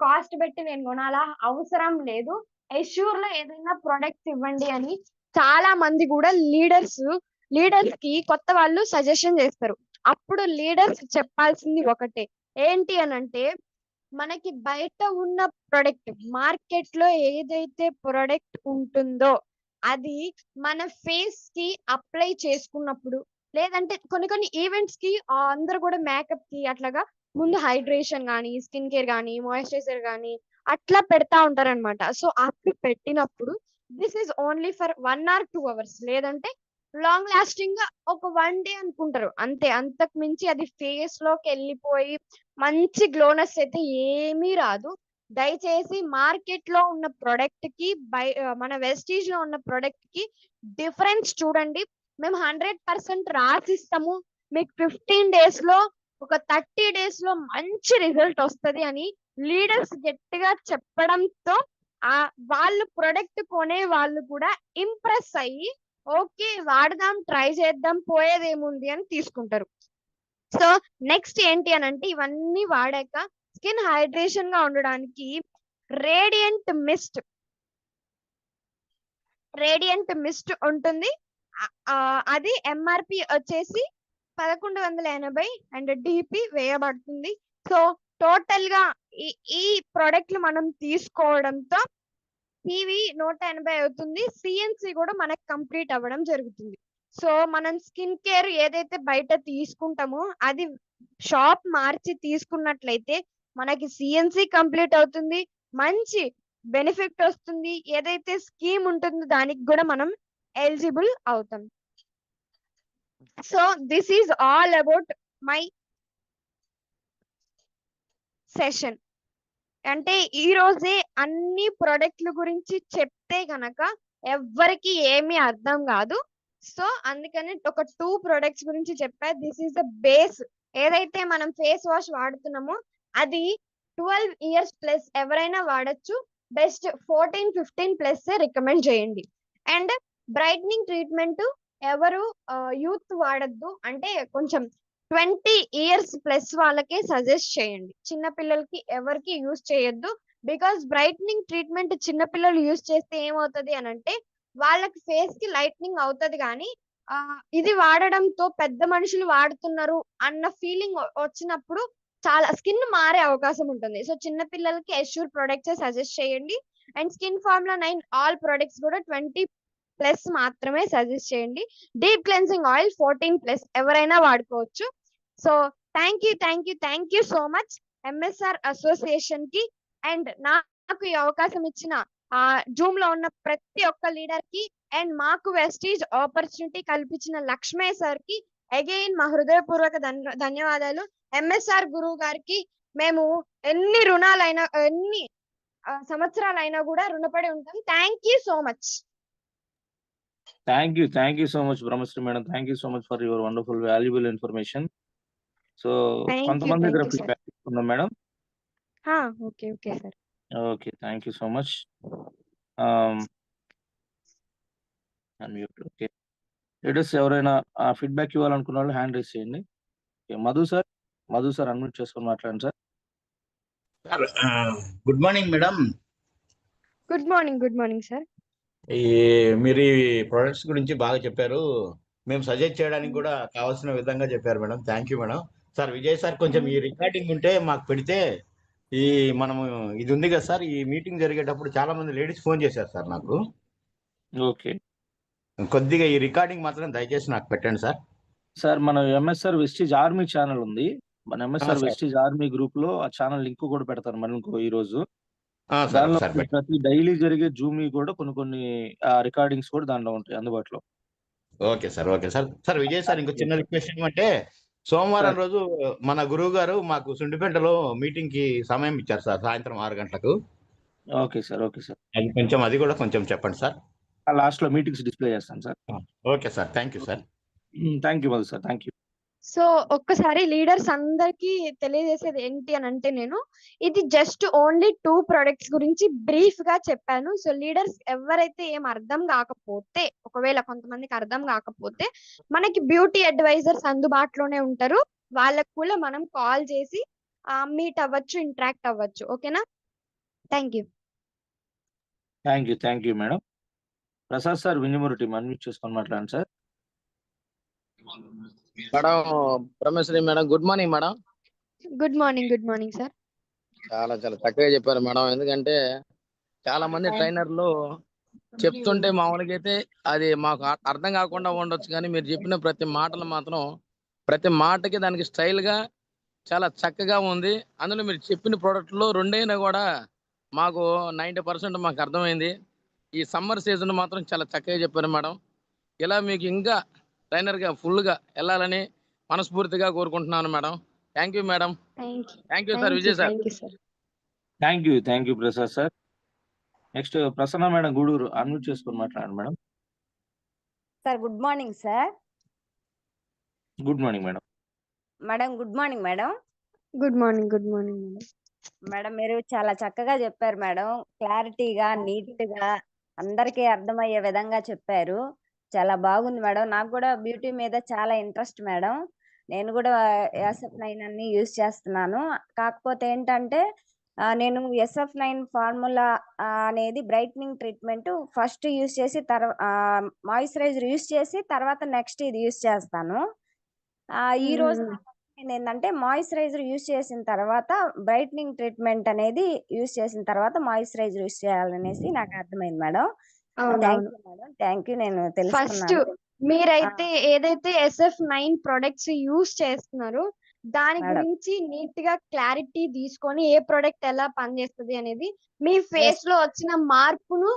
కాస్ట్ పెట్టి నేను కొనాలా, అవసరం లేదు, ఎష్యూర్ లో ఏదైనా ప్రొడక్ట్స్ ఇవ్వండి అని చాలా మంది కూడా లీడర్స్ కి కొత్త వాళ్ళు సజెషన్ చేస్తారు. అప్పుడు లీడర్స్ చెప్పాల్సింది ఒకటే, ఏంటి అని అంటే మనకి బయట ఉన్న ప్రొడక్ట్, మార్కెట్ లో ఏదైతే ప్రొడక్ట్ ఉంటుందో అది మన ఫేస్ కి అప్లై చేసుకున్నప్పుడు, లేదంటే కొన్ని ఈవెంట్స్ కి అందరూ కూడా మేకప్ కి అట్లాగా ముందు హైడ్రేషన్ గానీ, స్కిన్ కేర్ గానీ, మాయిశ్చరైజర్ గానీ అట్లా పెడతా ఉంటారన్నమాట. సో అప్పుడు పెట్టినప్పుడు this is only for 1 or 2 hours, లేదంటే లాంగ్ లాస్టింగ్ గా ఒక 1 day అనుకుంటారు అంతే. అంతకు మించి అది ఫేస్ లోకి వెళ్ళిపోయి మంచి గ్లోనెస్ అయితే ఏమీ రాదు. దయచేసి మార్కెట్ లో ఉన్న ప్రొడక్ట్ కి మన వెస్టీజ్ లో ఉన్న ప్రొడక్ట్ కి డిఫరెన్స్ చూడండి. మేము 100% రాసిస్తాము, మీకు 15 days లో ఒక 30 days లో మంచి రిజల్ట్ వస్తది అని లీడర్స్ గట్టిగా చెప్పడంతో వాళ్ళు ప్రొడక్ట్ కొనే వాళ్ళు కూడా ఇంప్రెస్ అయ్యి ఓకే వాడదాం, ట్రై చేద్దాం, పోయేదేముంది అని తీసుకుంటారు. సో నెక్స్ట్ ఏంటి అని అంటే ఇవన్నీ వాడాక స్కిన్ హైడ్రేషన్ గా ఉండడానికి రేడియంట్ మిస్ట్ ఉంటుంది. అది MRP వచ్చేసి 1180 అండ్ DP వేయబడుతుంది. సో టోటల్ గా ఈ ప్రొడక్ట్లు మనం తీసుకోవడంతో పీవీ 180 అవుతుంది. సిఎన్సి కూడా మనకి కంప్లీట్ అవ్వడం జరుగుతుంది. సో మనం స్కిన్ కేర్ ఏదైతే బయట తీసుకుంటామో అది షాప్ మార్చి తీసుకున్నట్లయితే మనకి సిఎన్సి కంప్లీట్ అవుతుంది. మంచి బెనిఫిట్ వస్తుంది. ఏదైతే స్కీమ్ ఉంటుందో దానికి కూడా మనం ఎలిజిబుల్ అవుతాం. So this is all about my session. అంటే ఈ రోజే అన్ని ప్రొడక్ట్ల గురించి చెప్తే గనక ఎవ్వరికి ఏమీ అర్థం కాదు. సో అందుకని ఒక 2 ప్రొడక్ట్స్ గురించి చెప్పా. This is the base. ఏదైతే మనం ఫేస్ వాష్ వాడుతున్నామో అది 12 ఇయర్స్ ప్లస్ ఎవరైనా వాడచ్చు. బెస్ట్ 14, 15 ప్లస్ రికమెండ్ చేయండి. అండ్ బ్రైట్నింగ్ ట్రీట్మెంట్ ఎవరు యూత్ వాడద్దు, అంటే కొంచెం 20 ఇయర్స్ ప్లస్ వాళ్ళకే సజెస్ట్ చేయండి. చిన్న పిల్లలకి ఎవరికి యూజ్ చేయొద్దు. బికాస్ బ్రైట్నింగ్ ట్రీట్మెంట్ చిన్న పిల్లలు యూజ్ చేస్తే ఏమవుతుంది అని అంటే వాళ్ళకి ఫేస్ కి లైట్నింగ్ అవుతుంది, కానీ ఇది వాడడంతో పెద్ద మనుషులు వాడుతున్నారు అన్న ఫీలింగ్ వచ్చినప్పుడు చాలా స్కిన్ మారే అవకాశం ఉంటుంది. సో చిన్న పిల్లలకి ఎష్యూర్ ప్రొడక్ట్స్ సజెస్ట్ చేయండి. And skin formula 9 all products కూడా 20 ప్లస్ మాత్రమే సజెస్ట్ చేయండి. డీప్ క్లెన్సింగ్ ఆయిల్ 14 ప్లస్ ఎవరైనా వాడుకోవచ్చు. So thank you so much MSR association కి అండ్ నాకు ఈ అవకాశం ఇచ్చిన జూమ్ లో ఉన్న ప్రతి ఒక్క లీడర్ కి అండ్ మాకు వెస్టీజ్ ఆపర్చునిటీ కల్పించిన లక్ష్మయ్య సార్ కి అగైన్ మా హృదయపూర్వక ధన్యవాదాలు. ఎంఎస్ఆర్ గురువు గారికి మేము ఎన్ని సంవత్సరాలైనా కూడా రుణపడి ఉంటాం. Thank you so much. Thank you so much, Brahmasri madam. Thank you so much for your wonderful, valuable information. So, కొంతమంది దగ్గర feedback తీసుకుందాం madam. Okay sir. Okay, thank you so much. Okay, leaders ఎవరైనా feedback ఇవ్వాలనుకున్న వాళ్ళు hand raise చేయండి. Madhu sir unmute చేసుకొని మాట్లాడండి sir. Good morning madam. Good morning sir. మీరు ఈ ప్రొడక్ట్స్ గురించి బాగా చెప్పారు. మేము సజెస్ట్ చేయడానికి కూడా కావాల్సిన విధంగా చెప్పారు madam. Thank you madam. Sir Vijay sir, కొంచెం ఈ రికార్డింగ్ ఉంటే మాకు పెడితే మనము ఇది ఉంది కదా సార్, ఈ మీటింగ్ జరిగేటప్పుడు చాలా మంది లేడీస్ ఫోన్ చేశారు సార్ నాకు. ఓకే, కొద్దిగా ఈ రికార్డింగ్ మాత్రం దయచేసి నాకు పెట్టండి సార్. సార్ మన ఎంఎస్ఆర్ వెస్టీజ్ ఆర్మీ ఛానల్ ఉంది. మన ఎంఎస్ఆర్ వెస్టీజ్ ఆర్మీ గ్రూప్ లో ఆ ఛానల్ లింక్ కూడా పెడతాను మనం ఈ రోజు. దానిలో ప్రతి డైలీ జరిగే జూమ్ కూడా కొన్ని రికార్డింగ్స్ కూడా దానిలో ఉంటాయి అందుబాటులో. Okay sir. Sir Vijay sir, ఇంకో చిన్న రిక్వెస్ట్ ఏమంటే సోమవారం రోజు మన గురువు గారు మాకు సుండిపేటలో మీటింగ్ కి సమయం ఇచ్చారు సార్, సాయంత్రం 6 గంటలకు. Okay sir. అది కూడా కొంచెం చెప్పండి సార్. లాస్ట్ లో మీటింగ్స్ డిస్ప్లే చేస్తాను sir. Okay sir, thank you sir. Thank you Madhu sir, thank you. So ఒక్కసారి లీడర్స్ అందరికి తెలియజేసేది ఏంటి అని అంటే, నేను ఇది జస్ట్ ఓన్లీ 2 ప్రొడక్ట్స్ గురించి బ్రీఫ్ గా చెప్పాను. సో లీడర్స్ ఎవరైతే ఏం అర్థం కాకపోతే, ఒకవేళ కొంతమందికి అర్థం కాకపోతే మనకి బ్యూటీ అడ్వైజర్స్ అందుబాటులోనే ఉంటారు. వాళ్ళకు కూడా మనం కాల్ చేసి మీట్ అవ్వచ్చు, ఇంటరాక్ట్ అవ్వచ్చు. ఓకేనా? Thank you madam. Prasad sir వినిమూరు టీం అన్మ్యూట్ చేసుకొని మాట్లాడండి sir. Madam Brahmasri madam, good morning madam. Good morning sir. చాలా చక్కగా చెప్పారు మేడం. ఎందుకంటే చాలా మంది ట్రైనర్లు చెప్తుంటే మామూలుగా అయితే అది మాకు అర్థం కాకుండా ఉండొచ్చు, కానీ మీరు చెప్పిన ప్రతి మాటలు మాత్రం ప్రతి మాటకి దానికి స్టైల్ గా చాలా చక్కగా ఉంది. అందులో మీరు చెప్పిన ప్రోడక్ట్లో 2 అయినా కూడా మాకు 90% మాకు అర్థమైంది. ఈ సమ్మర్ సీజన్ మాత్రం చాలా చక్కగా చెప్పారు మేడం. ఇలా మీకు ఇంకా ట్రైనర్గా ఫుల్గా వెళ్ళాలని మనస్ఫూర్తిగా కోరుకుంటున్నాను madam. Thank you madam. Thank you sir. Vijay sir. Thank you Prasad sir. Next Prasanna madam Gudur unmute చేసుకొని మాట్లాడండి madam. Sir good morning sir. Good morning madam. Good morning madam. Good morning madam, మీరు చాలా చక్కగా చెప్పారు మేడం. క్లారిటీగా, నీట్ గా అందరికీ అర్థమయ్యే విధంగా చెప్పారు. చాలా బాగుంది మేడం. నాకు కూడా బ్యూటీ మీద చాలా ఇంట్రెస్ట్ మేడం. నేను కూడా SF9 అన్ని యూజ్ చేస్తున్నాను. కాకపోతే ఏంటంటే నేను SF9 ఫార్ములా అనేది బ్రైట్నింగ్ ట్రీట్మెంట్ ఫస్ట్ యూజ్ చేసి మాయిశ్చరైజర్ యూజ్ చేసి తర్వాత నెక్స్ట్ ఇది యూజ్ చేస్తాను. ఈ రోజు ఏంటంటే మాయిశ్చరైజర్ యూజ్ చేసిన తర్వాత బ్రైట్నింగ్ ట్రీట్మెంట్ అనేది యూజ్ చేసిన తర్వాత మాయిశ్చరైజర్ యూజ్ చేయాలనేసి నాకు అర్థమైంది మేడం. థ్యాంక్ అవునవును. యూ మేడం, థ్యాంక్ యూ, నేను ఫస్ట్ తెలుసుకున్నాను. మీరైతే ఏదైతే SF9 ప్రొడక్ట్స్ యూస్ చేస్తున్నారో దాని మేడం గురించి నీట్ గా క్లారిటీ తీసుకొని ఏ ప్రొడక్ట్ ఎలా పనిచేస్తుంది అనేది మీ ఫేస్ లో వచ్చిన మార్పును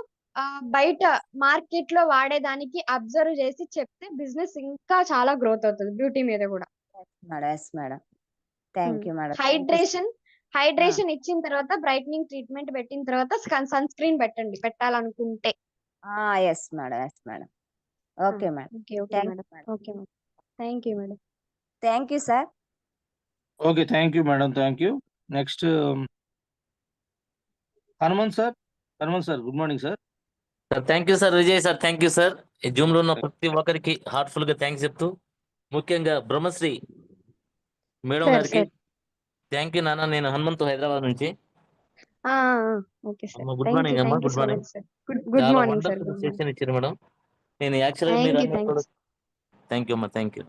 బయట మార్కెట్ లో వాడేదానికి అబ్జర్వ్ చేసి చెప్తే బిజినెస్ ఇంకా చాలా గ్రోత్ అవుతుంది బ్యూటీ మీద కూడా. Madam, yes madam, thank you madam. Hydration ఇచ్చిన తర్వాత బ్రైట్నింగ్ ట్రీట్మెంట్ పెట్టిన తర్వాత సన్ స్క్రీన్ పెట్టాలనుకుంటే. Yes madam, yes madam. Okay madam, okay thank madam. You madam, okay madam. Thank you madam. Thank you sir. Okay, thank you madam, thank you. Next Hanumanth sir. Hanumanth sir, good morning sir. Sir thank you sir. Vijay sir, thank you sir. ఈ Zoom లో ఉన్న ప్రతి ఒక్కరికి heartful గా thanks చెప్తూ, ముఖ్యంగా Brahmasri madam గారికి thank you నాన్న. నేను హనుమంత్, హైదరాబాద్ నుంచి. Okay sir. అమ్మ గుడ్ థ్యాంక్ మార్నింగ్ యూ, అమ్మ, thank you good so morning. Much sir. Good చాలా morning sir. Wonderful good morning. Session ఇచ్చారు మేడం. నేను యాక్చువల్గా మీరు thank you, thank you. Thank you అమ్మా, థ్యాంక్ యూ.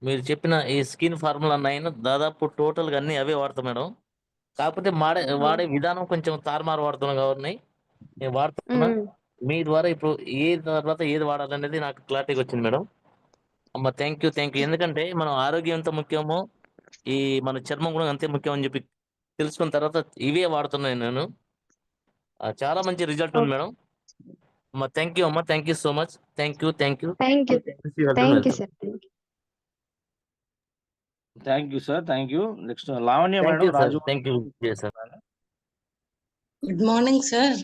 మీరు చెప్పిన ఈ స్కిన్ ఫార్ములా 9 దాదాపు టోటల్ గా అన్ని అవే వాడతాం మేడం. కాకపోతే వాడే విధానం కొంచెం తారుమారు వాడుతున్నాం కాబట్టి నేను వాడుతున్నా. మీ ద్వారా ఇప్పుడు తర్వాత ఏది వాడాలనేది నాకు క్లారిటీగా వచ్చింది మేడం. అమ్మ థ్యాంక్ యూ, థ్యాంక్ యూ. ఎందుకంటే మనం ఆరోగ్యం ఎంత ముఖ్యమో ఈ మన చర్మం కూడా అంతే ముఖ్యం అని చెప్పి తెలుసుకున్న తర్వాత ఇవే వాడుతున్నాను నేను. చాలా మంచి రిజల్ట్ ఉంది మేడం. అమ్మ థ్యాంక్ యూ అమ్మ, thank you so much. Thank you, thank you, thank you, thank you sir. Thank you sir, thank you. Next Lavanya thank madam, you sir, Raju. Thank you sir. Good morning sir.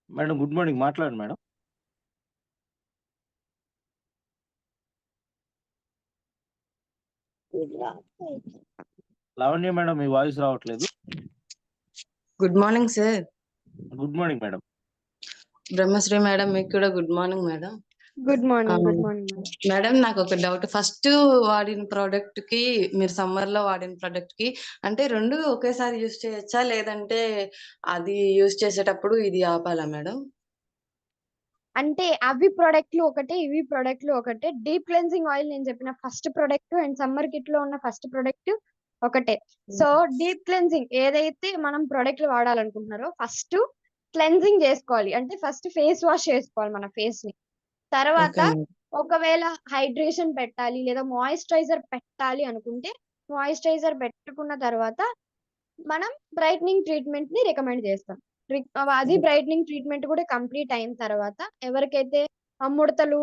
Madam good morning, మాట్లాడండి madam. Lavanya madam, మీ voice రావట్లేదు. Good morning sir. Good morning madam. Brahmasri madam, మీకు కూడా good morning madam. Good morning. Good morning madam. Madam, నాకు ఒక doubt. First వాడిన product కి, మీరు సమ్మర్ లో వాడిన ప్రోడక్ట్ కి అంటే రెండు ఒకేసారి యూజ్ చేయొచ్చా, లేదంటే అది యూజ్ చేసేటప్పుడు ఇది ఆపాలా మేడం? అంటే అవి ప్రొడక్ట్లు ఒకటే, ఇవి ప్రొడక్ట్లు ఒకటే. డీప్ క్లెన్సింగ్ ఆయిల్ నేను చెప్పిన first product and summer kit లో ఉన్న ఫస్ట్ ప్రొడక్ట్ ఒకటే. సో డీప్ క్లెన్సింగ్ ఏదైతే మనం ప్రొడక్ట్లు వాడాలనుకుంటున్నారో ఫస్ట్ క్లెన్సింగ్ చేసుకోవాలి. అంటే ఫస్ట్ ఫేస్ వాష్ చేసుకోవాలి మన ఫేస్ ని. తర్వాత ఒకవేళ హైడ్రేషన్ పెట్టాలి లేదా మాయిశ్చరైజర్ పెట్టాలి అనుకుంటే మాయిశ్చరైజర్ పెట్టుకున్న తర్వాత మనం బ్రైట్నింగ్ ట్రీట్మెంట్ ని రికమెండ్ చేస్తాం. అది బ్రైట్నింగ్ ట్రీట్మెంట్ కూడా కంప్లీట్ అయిన తర్వాత ఎవరికైతే ముడతలు,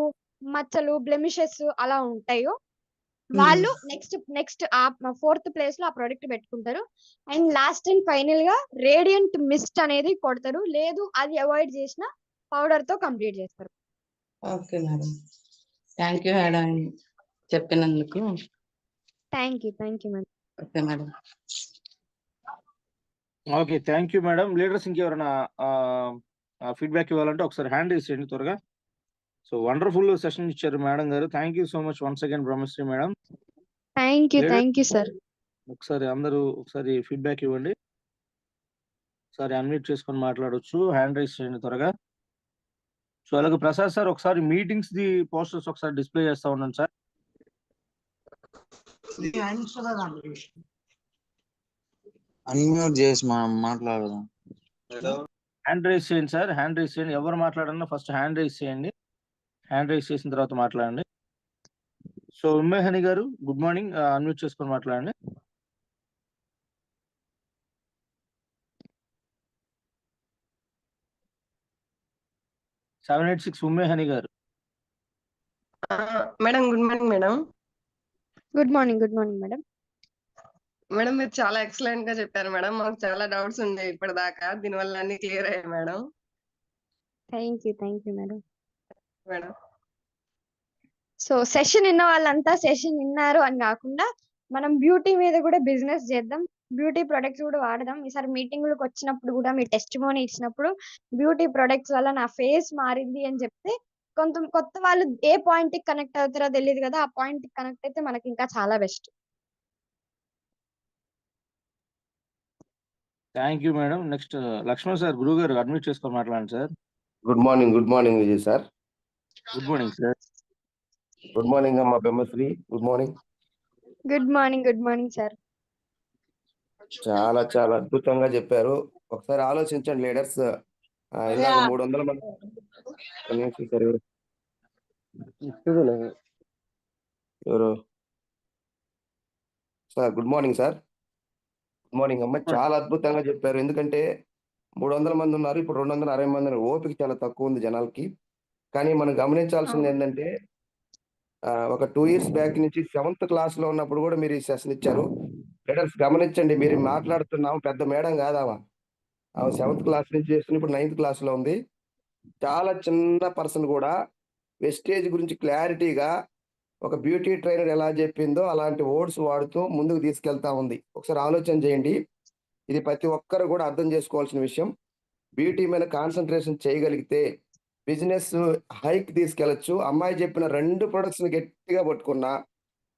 మచ్చలు, బ్లెమిషెస్ అలా ఉంటాయో వాళ్ళు నెక్స్ట్ ఆ 4th ప్లేస్ లో ఆ ప్రొడక్ట్ పెట్టుకుంటారు. అండ్ లాస్ట్ అండ్ ఫైనల్ గా రేడియంట్ మిస్ట్ అనేది కొడతారు. లేదు అది అవాయిడ్ చేసిన పౌడర్ తో కంప్లీట్ చేస్తారు. Okay madam, thank you madam చెప్పినందుకు. Thank you madam. Okay madam. Okay, thank you madam. Leaders ఇంకెవరైనా ఫీడ్బ్యాక్ ఇవ్వాలంటే ఒకసారి హ్యాండ్ రేస్ చేయండి త్వరగా. సో వండర్ఫుల్ సెషన్ ఇచ్చారు మేడం గారు. Thank you so much once again Brahmasri madam. Thank you sir. ఒకసారి అందరూ ఒకసారి ఫీడ్బ్యాక్ ఇవ్వండి. ఒకసారి అన్మ్యూట్ చేసుకొని మాట్లాడొచ్చు. హ్యాండ్ రైస్ చేయండి త్వరగా. సో అలాగే ప్రసాద్ సార్, ఒకసారి మీటింగ్స్ ది పోస్టర్స్ ఒకసారి డిస్ప్లే చేస్తా ఉన్నాను సార్. అన్మ్యూట్ చేసి మనం మాట్లాడదాం. హ్యాండ్ రైస్ చేయండి సార్, హ్యాండ్ రైస్ చేయండి. ఎవరు మాట్లాడన్నా ఫస్ట్ హ్యాండ్ రైస్ చేయండి. హ్యాండ్ రైస్ చేసిన తర్వాత మాట్లాడండి. సో ఉమ్మేహని గారు, గుడ్ మార్నింగ్. అన్మ్యూట్ చేసుకొని మాట్లాడండి. సెవెన్ 8 6 ఉమ్మేహని గారు. Madam good morning madam. Good morning madam. Madam మీరు చాలా ఎక్సలెంట్ గా చెప్పారు మేడం. మాకు చాలా డౌట్స్ ఉండే ఇప్పటిదాకా, దీనివల్ల అన్ని క్లియర్ అయ్యాయి madam. Thank you madam. Madam so session విన్న వాళ్ళంతా సెషన్ విన్నారు అని కాకుండా మనం బ్యూటీ మీద కూడా బిజినెస్ చేద్దాం. బ్యూటీ ప్రొడక్ట్స్ కూడా వాడదాం. ఈసారి మీటింగ్లకు వచ్చినప్పుడు కూడా మీ టెస్టిమోనీ ఇచ్చినప్పుడు బ్యూటీ ప్రొడక్ట్స్ వల్ల నా ఫేస్ మారింది అని చెప్తే కొత్త వాళ్ళు ఏ పాయింట్ కి కనెక్ట్ అవుతారో తెలియదు కదా, ఆ పాయింట్ కి కనెక్ట్ అయితే మనకి ఇంకా చాలా best. Thank you madam. Next Lakshman sir, గురువు గారు అడ్మిట్ చేసుకొని మాట్లాడండి sir. Good morning Vijay sir. Good morning sir. Good morning అమ్మా Brahmasri. Good morning. Good morning sir. చాలా చాలా అద్భుతంగా చెప్పారు. ఒకసారి ఆలోచించండి లీడర్స్. ఇందాక 300 మంది ఎవరు sir? Good morning sir. Good morning అమ్మా. చాలా అద్భుతంగా చెప్పారు. ఎందుకంటే 300 మంది ఉన్నారు, ఇప్పుడు 260 మంది ఉన్నారు. ఓపిక చాలా తక్కువ ఉంది జనాలకి. కానీ మనం గమనించాల్సింది ఏంటంటే ఒక 2 years బ్యాక్ నుంచి 7th క్లాస్ లో ఉన్నప్పుడు కూడా మీరు ఈ సెషన్ ఇచ్చారు. లీడర్స్ గమనించండి, మీరు మాట్లాడుతున్నాం పెద్ద మేడం కాదామా. ఆమె 7th క్లాస్ నుంచి చేస్తున్న ఇప్పుడు 9th క్లాస్ లో ఉంది. చాలా చిన్న పర్సన్ కూడా వెస్టేజ్ గురించి క్లారిటీగా ఒక బ్యూటీ ట్రైనర్ ఎలా చెప్పిందో అలాంటి వర్డ్స్ వాడుతూ ముందుకు తీసుకెళ్తా ఉంది. ఒకసారి ఆలోచన చేయండి. ఇది ప్రతి ఒక్కరు కూడా అర్థం చేసుకోవాల్సిన విషయం. బ్యూటీ మీద కాన్సన్ట్రేషన్ చేయగలిగితే బిజినెస్ హైక్ తీసుకెళ్లొచ్చు. అమ్మాయి చెప్పిన 2 ప్రొడక్ట్స్ గట్టిగా పట్టుకున్నా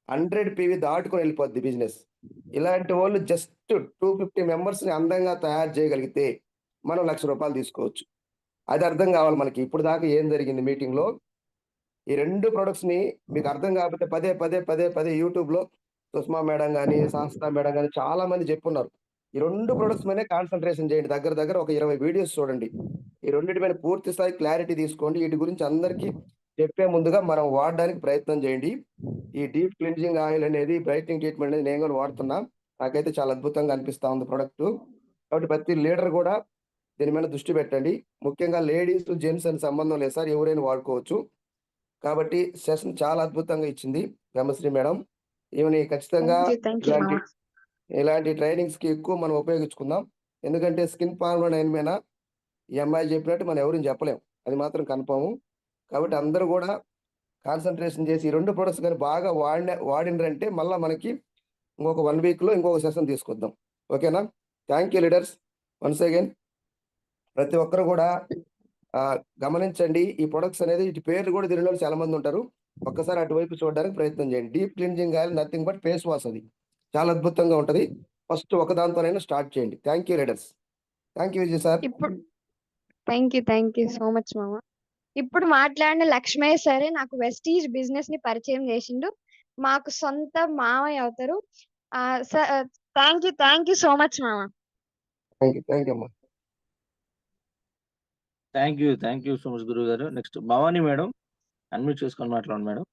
100 PV దాటుకొని వెళ్ళిపోద్ది బిజినెస్. ఇలాంటి వాళ్ళు జస్ట్ 250 మెంబర్స్ ని అందంగా తయారు చేయగలిగితే మనం ₹1,00,000 తీసుకోవచ్చు. అది అర్థం కావాలి మనకి. ఇప్పుడు దాకా ఏం జరిగింది మీటింగ్ లో, ఈ 2 ప్రొడక్ట్స్ ని మీకు అర్థం కాకపోతే పదే యూట్యూబ్ లో సుష్మా మేడం కానీ శాస్త్ర మేడం కానీ చాలా మంది చెప్పున్నారు. ఈ 2 ప్రొడక్ట్స్ మీదే కాన్సన్ట్రేషన్ చేయండి. దగ్గర ఒక 20 వీడియోస్ చూడండి. ఈ రెండింటి మీద పూర్తి స్థాయి క్లారిటీ తీసుకోండి. వీటి గురించి అందరికీ చెప్పే ముందుగా మనం వాడడానికి ప్రయత్నం చేయండి. ఈ డీప్ క్లిన్జింగ్ ఆయిల్ అనేది, బ్రైట్నింగ్ ట్రీట్మెంట్ అనేది నేను కూడా వాడుతున్నా. నాకైతే చాలా అద్భుతంగా అనిపిస్తా ఉంది ప్రొడక్ట్. కాబట్టి ప్రతి లీడర్ కూడా దీని మీద దృష్టి పెట్టండి. ముఖ్యంగా లేడీస్ జెంట్స్ అని సంబంధం లేదు సార్, ఎవరైనా వాడుకోవచ్చు. కాబట్టి సెషన్ చాలా అద్భుతంగా ఇచ్చింది బ్రహ్మశ్రీ మేడం. ఈమెని ఖచ్చితంగా ఇలాంటి ట్రైనింగ్స్ కి ఎక్కువ మనం ఉపయోగించుకుందాం. ఎందుకంటే స్కిన్ ఫార్ములా 9 మీద ఈ అమ్మాయి చెప్పినట్టు మనం ఎవరిని చెప్పలేం, అది మాత్రం కన్ఫర్మ్. కాబట్టి అందరూ కూడా కాన్సన్ట్రేషన్ చేసి ఈ 2 ప్రొడక్ట్స్ కానీ బాగా వాడినరంటే మళ్ళీ మనకి ఇంకొక 1 week లో ఇంకొక సెషన్ తీసుకొద్దాం. ఓకేనా? Thank you leaders. Once again ప్రతి ఒక్కరు కూడా గమనించండి. ఈ ప్రొడక్ట్స్ అనేది ఇటు పేర్లు కూడా దీనిలో చాలా మంది ఉంటారు. ఒక్కసారి అటువైపు చూడడానికి ప్రయత్నం చేయండి. Deep cleansing oil nothing but face wash. అది చాలా అద్భుతంగా ఉంటుంది. ఫస్ట్ ఒక దాంతోనైనా స్టార్ట్ చేయండి. Thank you leaders. Thank you Vijay sir. ఇప్పుడు థ్యాంక్ యూ సో మచ్ మామ. ఇప్పుడు మాట్లాడిన లక్ష్మయ్య సరే నాకు వెస్టీజ్ బిజినెస్ ని పరిచయం చేసిండు. మాకు సొంత మామయ్య అవుతారు. థ్యాంక్ యూ సో మచ్ మామ. థ్యాంక్ యూ అమ్మా. థ్యాంక్ యూ సో మచ్ గురువు గారు. నెక్స్ట్ భవానీ మేడం, అన్మ్యూట్ చేసుకొని మాట్లాడండి madam.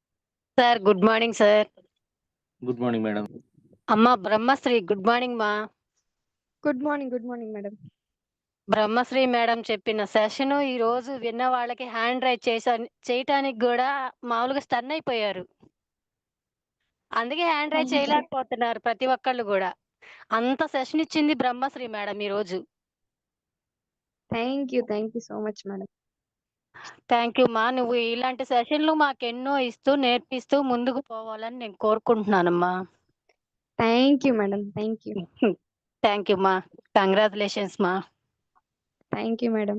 Sir good morning sir. Good morning madam. అమ్మ బ్రహ్మశ్రీ గుడ్ మార్నింగ్ మా. Good morning madam. Brahmasri madam చెప్పిన సెషన్ ఈ రోజు విన్న వాళ్ళకి హ్యాండ్ రైజ్ చేయటానికి కూడా మామూలుగా స్టన్ అయిపోయారు. అందుకే హ్యాండ్ రైజ్ చేయలేకపోతున్నారు ప్రతి ఒక్కళ్ళు కూడా. అంత సెషన్ ఇచ్చింది బ్రహ్మశ్రీ మేడం ఈ రోజు. Thank you so much madam. Thank you మా. నువ్వు ఇలాంటి సెషన్లు మాకెన్నో ఇస్తూ నేర్పిస్తూ ముందుకు పోవాలని నేను కోరుకుంటున్నానమ్మా. Thank you madam. Thank you మా. కంగ్రాచులేషన్స్ మా. Thank you madam.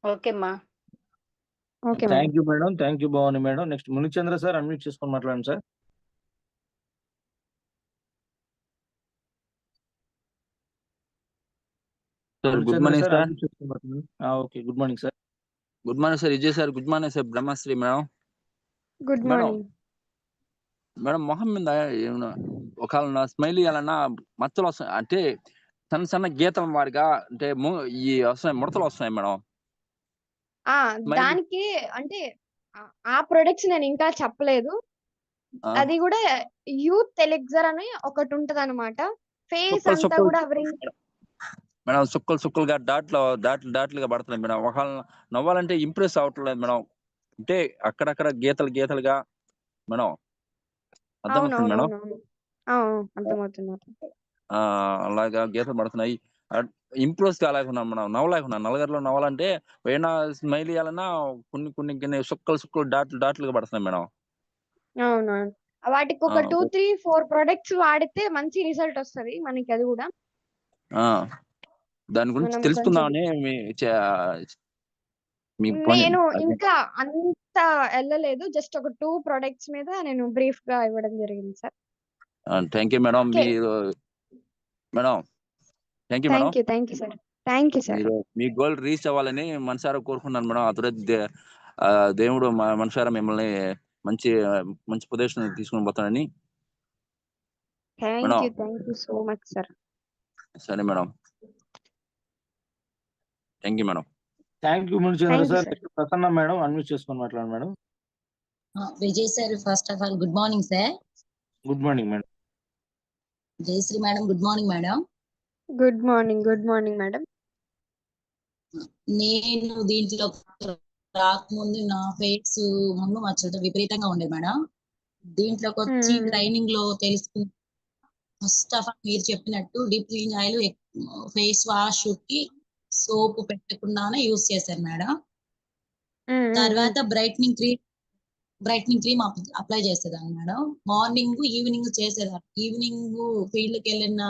ఓకే మా. Thank you madam. Thank you Bhavani madam. Next Munichandra sir, unmute చేసుకొని మాట్లాడండి sir. Good morning sir. Okay, good morning sir. Good morning sir Vijay sir. Good morning sir Brahmasri madam. Good morning madam. మొహం మీద ఒకవేళ smile ఇవ్వాలన్నా మచ్చలు వస్తాయి, అంటే సన్న గీతల వారిగా, అంటే ఈ వస్తున్నాయి, ముడతలు వస్తున్నాయి మేడం. దానికి అంటే ఆ ప్రొడక్ట్స్ నేను ఇంకా చెప్పలేదు. అది కూడా యూత్ ఎలిక్సర్ అని ఒకటి ఉంటది అనమాట. ఫేస్ అంతా కూడా మేడం సుక్కలుగా డాట్లుగా పడుతున్నాయి మేడం. ఒకవేళ నవ్వాలంటే ఇంప్రెస్ అవట్లేదు మేడం. అంటే అక్కడక్కడ గీతలుగా మేడం. అర్థమవుతుంది మేడం. అలాగా గీతలు పడుతున్నాయి. ఇంప్రెస్ కాలేకున్నాను మేడం. నవ్వలేకున్నాను. నలుగురిలో నవ్వాలంటే ఏమైనా స్మైల్ ఇవ్వాలన్నా కొన్ని సుక్కలు డాట్లుగా పడుతున్నాయి మేడం. అవునవును. వాటికి ఒక 2, 3, 4 ప్రొడక్ట్స్ వాడితే మంచి రిజల్ట్ వస్తది మనకి. అది కూడా దాని గురించి తెలుసుకుందామని నేను ఇంకా అంత వెళ్ళలేదు. జస్ట్ ఒక 2 ప్రొడక్ట్స్ మీద నేను బ్రీఫ్ గా ఇవ్వడం జరిగింది సార్. Thank you madam. మీరు madam thank you madam. Thank you sir. Thank you sir. మీరు మీ గోల్ రీచ్ అవ్వాలని మనసారా కోరుకున్నాను మేడం. దేవుడు మనసారా మిమ్మల్ని మంచి మంచి పొజిషన్ తీసుకొని పోతానని. Thank madam you so much sir. సరే madam, thank you madam. Thank you Munichandra thank you sir. Sir. Prasanna madam unmute చేసుకొని మాట్లాడండి madam. Vijay sir, first of all good morning sir. Good morning madam. Jayasri madam, good morning madam. Good morning madam. నేను దీంట్లో రాకముందు నా face ముందు మచ్చలతో విపరీతంగా ఉండేది madam. దీంట్లోకి వచ్చి ట్రైనింగ్ లో తెలుసుకుని ఫస్ట్ ఆఫ్ ఆల్ మీరు చెప్పినట్టు deep clean oil face wash కి సోప్ పెట్టకుండానే యూజ్ చేశాను మేడం. తర్వాత బ్రైట్నింగ్ క్రీమ్ అప్లై చేసేదాన్ని మేడం. మార్నింగ్ ఈవినింగ్ చేసేదాన్ని. ఈవినింగ్ ఫీల్డ్ కి వెళ్ళిన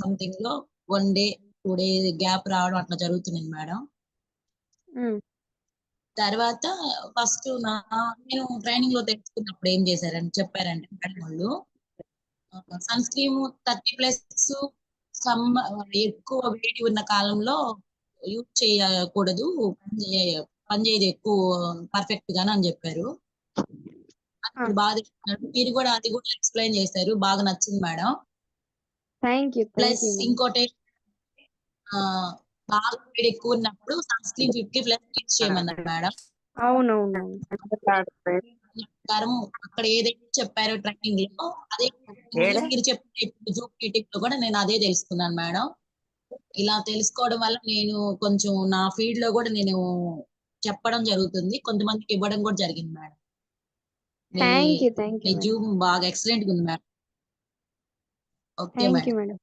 సంథింగ్ లో 1 డే 2 డే గ్యాప్ రావడం అట్లా జరుగుతుంది మేడం. తర్వాత ఫస్ట్ నేను ట్రైనింగ్ లో తెలుసుకున్నప్పుడు ఏం చేశారని చెప్పారంటే మేడం వాళ్ళు సన్ స్క్రీన్ 30+ ఎక్కువ వేడి ఉన్న కాలంలో యూజ్ చేయకూడదు, పనిచేయదు ఎక్కువ పర్ఫెక్ట్ గాని అని చెప్పారు. బాగా మీరు కూడా అది కూడా ఎక్స్ప్లెయిన్ చేశారు, బాగా నచ్చింది మేడం. ప్లస్ ఇంకోటి బాగా వేడి ఎక్కువ ఉన్నప్పుడు సన్ స్క్రీన్ 50+ యూజ్ చేయమన్నారు మేడం. అవునవును. అక్కడ ఏదైతే చెప్పారో ట్రైనింగ్ లో అదే మీరు చెప్పిన జూమ్ మీటింగ్ లో కూడా నేను అదే తెలుసుకున్నాను మేడం. ఇలా తెలుసుకోవడం వల్ల నేను కొంచెం నా ఫీల్డ్ లో కూడా నేను చెప్పడం జరుగుతుంది, కొంతమందికి ఇవ్వడం కూడా జరిగింది మేడం. మీ జూమ్ బాగా ఎక్సలెంట్ గా ఉంది madam. Okay madam.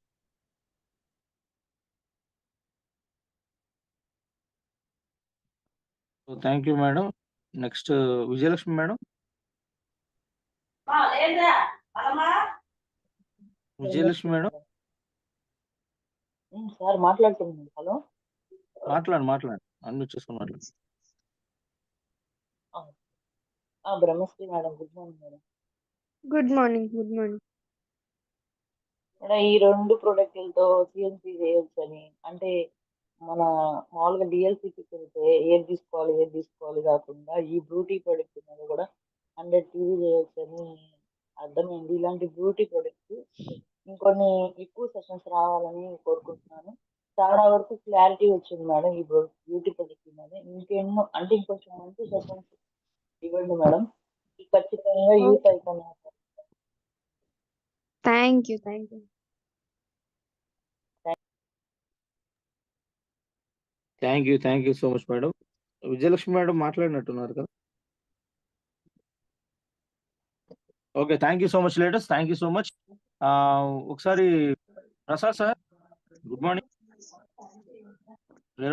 Thank you madam. Next Vijayalakshmi madam. Vijayalakshmi madam sir మాట్లాడుతున్నాను. హలో, మాట్లాడు అన్మ్యూట్ చేసుకొని మాట్లాడు. Brahmasri madam, good morning madam. Good morning. Madam, ఈ 2 ప్రొడక్ట్లతో సిఎన్సి చేయొచ్చని, అంటే మన మామూలుగా డిఎల్సికి వెళ్తే ఏది తీసుకోవాలి కాకుండా ఈ బ్యూటీ ప్రొడక్ట్ మీద కూడా 100 టీవీ చేయొచ్చని అర్థమైంది. ఇలాంటి బ్యూటీ ప్రొడక్ట్స్ ఇంకొన్ని ఎక్కువ సెషన్స్ రావాలని కోరుకుంటున్నాను. చాలా వరకు క్లారిటీ వచ్చింది మేడం ఈ బ్యూటీ ప్రొడక్ట్ మీద. ఇంకెన్నో అంటే ఇంకొంచెం మంచి సెషన్స్ ఇవ్వండి మేడం, ఖచ్చితంగా యూస్ అవుతున్నాను. Thank you so much madam. Vijayalakshmi madam మాట్లాడినట్టున్నారు కదా. Okay, thank you so much latest. Thank you so much. ఒకసారి Prasad sir, good morning.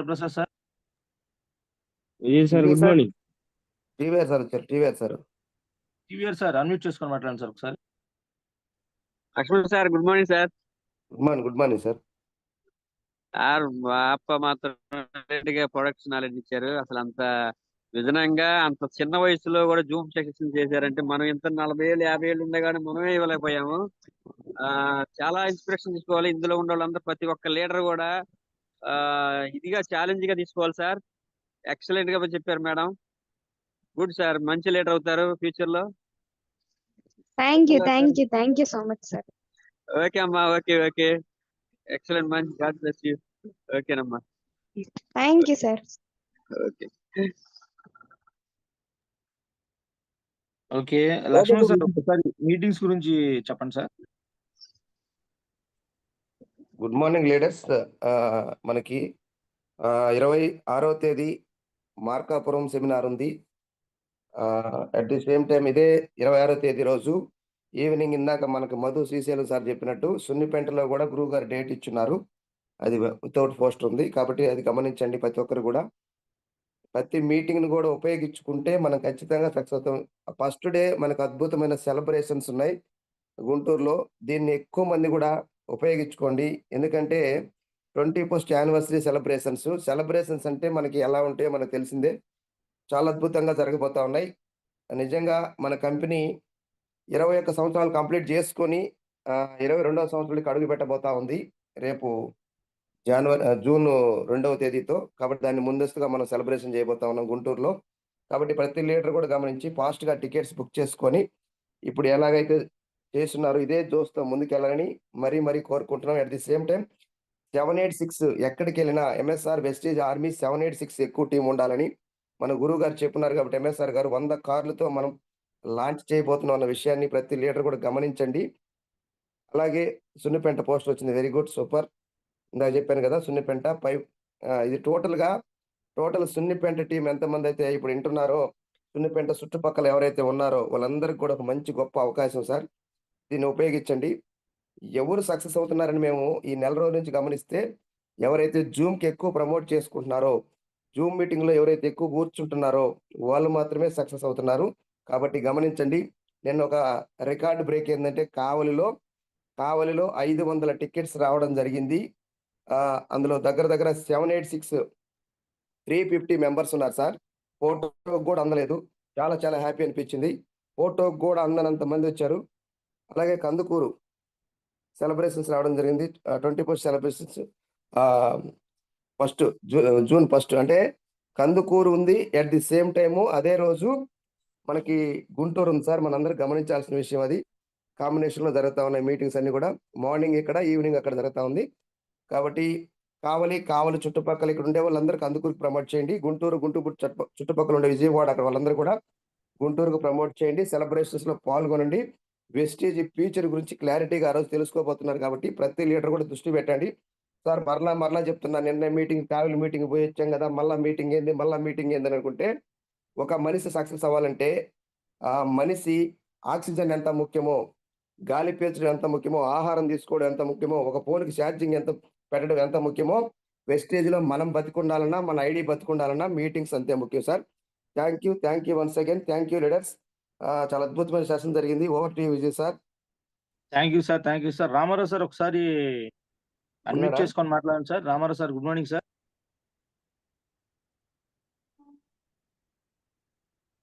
Prasad sir. Vijay sir, good morning. TVR sir unmute చేసుకొని మాట్లాడండి సార్ ఒకసారి. Lakshman sir, good morning sir. Good morning sir. Sir బాప మాత్రం products knowledge ఇచ్చారు. అసలు అంత విజనంగా అంత చిన్న వయసులో కూడా జూమ్ సెక్షన్ చేశారంటే మనం ఇంత 40 ఏళ్ళు 50 ఏళ్ళు ఉండగానే మనమే ఇవ్వలేకపోయాము. చాలా ఇన్స్పిరేషన్ తీసుకోవాలి. ఇందులో ఉన్న వాళ్ళందరూ ప్రతి ఒక్క లీడర్ కూడా ఇదిగా ఛాలెంజ్ గా తీసుకోవాలి సార్. ఎక్సలెంట్ గా చెప్పారు మేడం. గుడ్ సార్, మంచి లీడర్ అవుతారు ఫ్యూచర్ లో. Thank you so much sir. Okay అమ్మా, ఓకే ఎక్సలెంట్, మంచి, గాడ్ బ్లెస్ యూ. ఓకేనమ్మా, thank you sir. Okay. Okay, Lakshman sir ఒకసారి మీటింగ్స్ గురించి చెప్పండి సార్. Good morning leaders. మనకి 26వ తేదీ మార్కాపురం సెమినార్ ఉంది. అట్ ది సేమ్ టైం ఇదే 26వ తేదీ రోజు ఈవినింగ్ ఇందాక మనకు మధు శ్రీశైలం సార్ చెప్పినట్టు సున్నిపెంటలో కూడా గురువు గారు డేట్ ఇచ్చున్నారు. అది వితౌట్ పోస్ట్ ఉంది కాబట్టి అది గమనించండి. ప్రతి ఒక్కరు కూడా ప్రతి మీటింగ్ను కూడా ఉపయోగించుకుంటే మనం ఖచ్చితంగా సక్సెస్ అవుతాం. ఫస్ట్ డే మనకు అద్భుతమైన సెలబ్రేషన్స్ ఉన్నాయి గుంటూరులో. దీన్ని ఎక్కువ మంది కూడా ఉపయోగించుకోండి. ఎందుకంటే 21st యానివర్సరీ సెలబ్రేషన్స్ అంటే మనకి ఎలా ఉంటాయో మనకు తెలిసిందే. చాలా అద్భుతంగా జరగబోతా ఉన్నాయి. నిజంగా మన కంపెనీ 21 సంవత్సరాలు కంప్లీట్ చేసుకొని 22వ సంవత్సరానికి అడుగు పెట్టబోతా ఉంది. రేపు జూన్ 2వ తేదీతో. కాబట్టి దాన్ని ముందస్తుగా మనం సెలబ్రేషన్ చేయబోతా ఉన్నాం గుంటూరులో. కాబట్టి ప్రతి లీడర్ కూడా గమనించి ఫాస్ట్‌గా టికెట్స్ బుక్ చేసుకొని, ఇప్పుడు ఎలాగైతే చేస్తున్నారో ఇదే జోష్‌తో ముందుకెళ్ళాలని మరీ కోరుకుంటున్నాం. అట్ ది సేమ్ టైమ్ 786 ఎక్కడికెళ్ళినా ఎంఎస్ఆర్ వెస్టీజ్ ఆర్మీ 786 ఎక్కువ టీమ్ ఉండాలని మన గురువుగారు చెప్పున్నారు. కాబట్టి ఎంఎస్ఆర్ గారు 100 కార్లతో మనం లాంచ్ చేయబోతున్నాం అన్న విషయాన్ని ప్రతి లీడర్ కూడా గమనించండి. అలాగే సున్నిపెంట పోస్ట్ వచ్చింది. Very good, super. ఇందాక చెప్పాను కదా సున్నిపెంట ఇది టోటల్ సున్నిపెంట టీం ఎంతమంది అయితే ఇప్పుడు వింటున్నారో, సున్నిపెంట చుట్టుపక్కల ఎవరైతే ఉన్నారో వాళ్ళందరికీ కూడా ఒక మంచి గొప్ప అవకాశం సార్. దీన్ని ఉపయోగించండి. ఎవరు సక్సెస్ అవుతున్నారని మేము ఈ నెల రోజుల నుంచి గమనిస్తే, ఎవరైతే జూమ్‌కి ఎక్కువ ప్రమోట్ చేసుకుంటున్నారో, జూమ్ మీటింగ్‌లో ఎవరైతే ఎక్కువ కూర్చుంటున్నారో వాళ్ళు మాత్రమే సక్సెస్ అవుతున్నారు. కాబట్టి గమనించండి. నిన్న ఒక రికార్డ్ బ్రేక్ ఏందంటే కావలిలో 500 టికెట్స్ రావడం జరిగింది. అందులో దగ్గర 786 350 మెంబర్స్ ఉన్నారు సార్. ఫోటోకి కూడా అందలేదు. చాలా హ్యాపీ అనిపించింది. ఫోటోకి కూడా అందనంత మంది వచ్చారు. అలాగే కందుకూరు సెలబ్రేషన్స్ రావడం జరిగింది. 21st సెలబ్రేషన్స్ జూన్ 1 అంటే కందుకూరు ఉంది. అట్ ది సేమ్ టైము అదే రోజు మనకి గుంటూరు ఉంది సార్. మనందరూ గమనించాల్సిన విషయం అది. కాంబినేషన్‌లో జరుగుతా ఉన్నాయి మీటింగ్స్ అన్నీ కూడా. మార్నింగ్ ఇక్కడ, ఈవినింగ్ అక్కడ జరుగుతా ఉంది. కాబట్టి కావలి చుట్టుపక్కల ఇక్కడ ఉండే వాళ్ళందరూ కందుకూరుకి ప్రమోట్ చేయండి. గుంటూరు చుట్టుపక్కల ఉండే విజయవాడ అక్కడ వాళ్ళందరూ కూడా గుంటూరుకు ప్రమోట్ చేయండి. సెలబ్రేషన్స్‌లో పాల్గొనండి. వెస్టీజ్ ఫ్యూచర్ గురించి క్లారిటీగా ఆ రోజు తెలుసుకోబోతున్నారు కాబట్టి ప్రతి లీడర్ కూడా దృష్టి పెట్టండి. సార్ మరలా చెప్తున్నా, నిన్న కావలి మీటింగ్ పోయి వచ్చాం కదా, మళ్ళా మీటింగ్ ఏంది అని అనుకుంటే, ఒక మనిషి సక్సెస్ అవ్వాలంటే ఆ మనిషి ఆక్సిజన్ ఎంత ముఖ్యమో, గాలి పీల్చడం ఎంత ముఖ్యమో, ఆహారం తీసుకోవడం ఎంత ముఖ్యమో, ఒక ఫోన్‌కి ఛార్జింగ్ ఎంత పెట్టడం ఎంత ముఖ్యమో, వెస్టేజ్‌లో మనం బతికుండాలన్నా, మన ఐడీ బతికుండాలన్నా మీటింగ్స్ అంతే ముఖ్యం sir. Thank you once again. Thank you leaders. చాలా అద్భుతమైన సెషన్ జరిగింది. Over to you Vijay sir. Thank you sir. Ramarao sir ఒకసారి అన్మ్యూట్ ఉన్నారా? చేసుకొని మాట్లాడండి sir. Ramarao sir, good morning sir.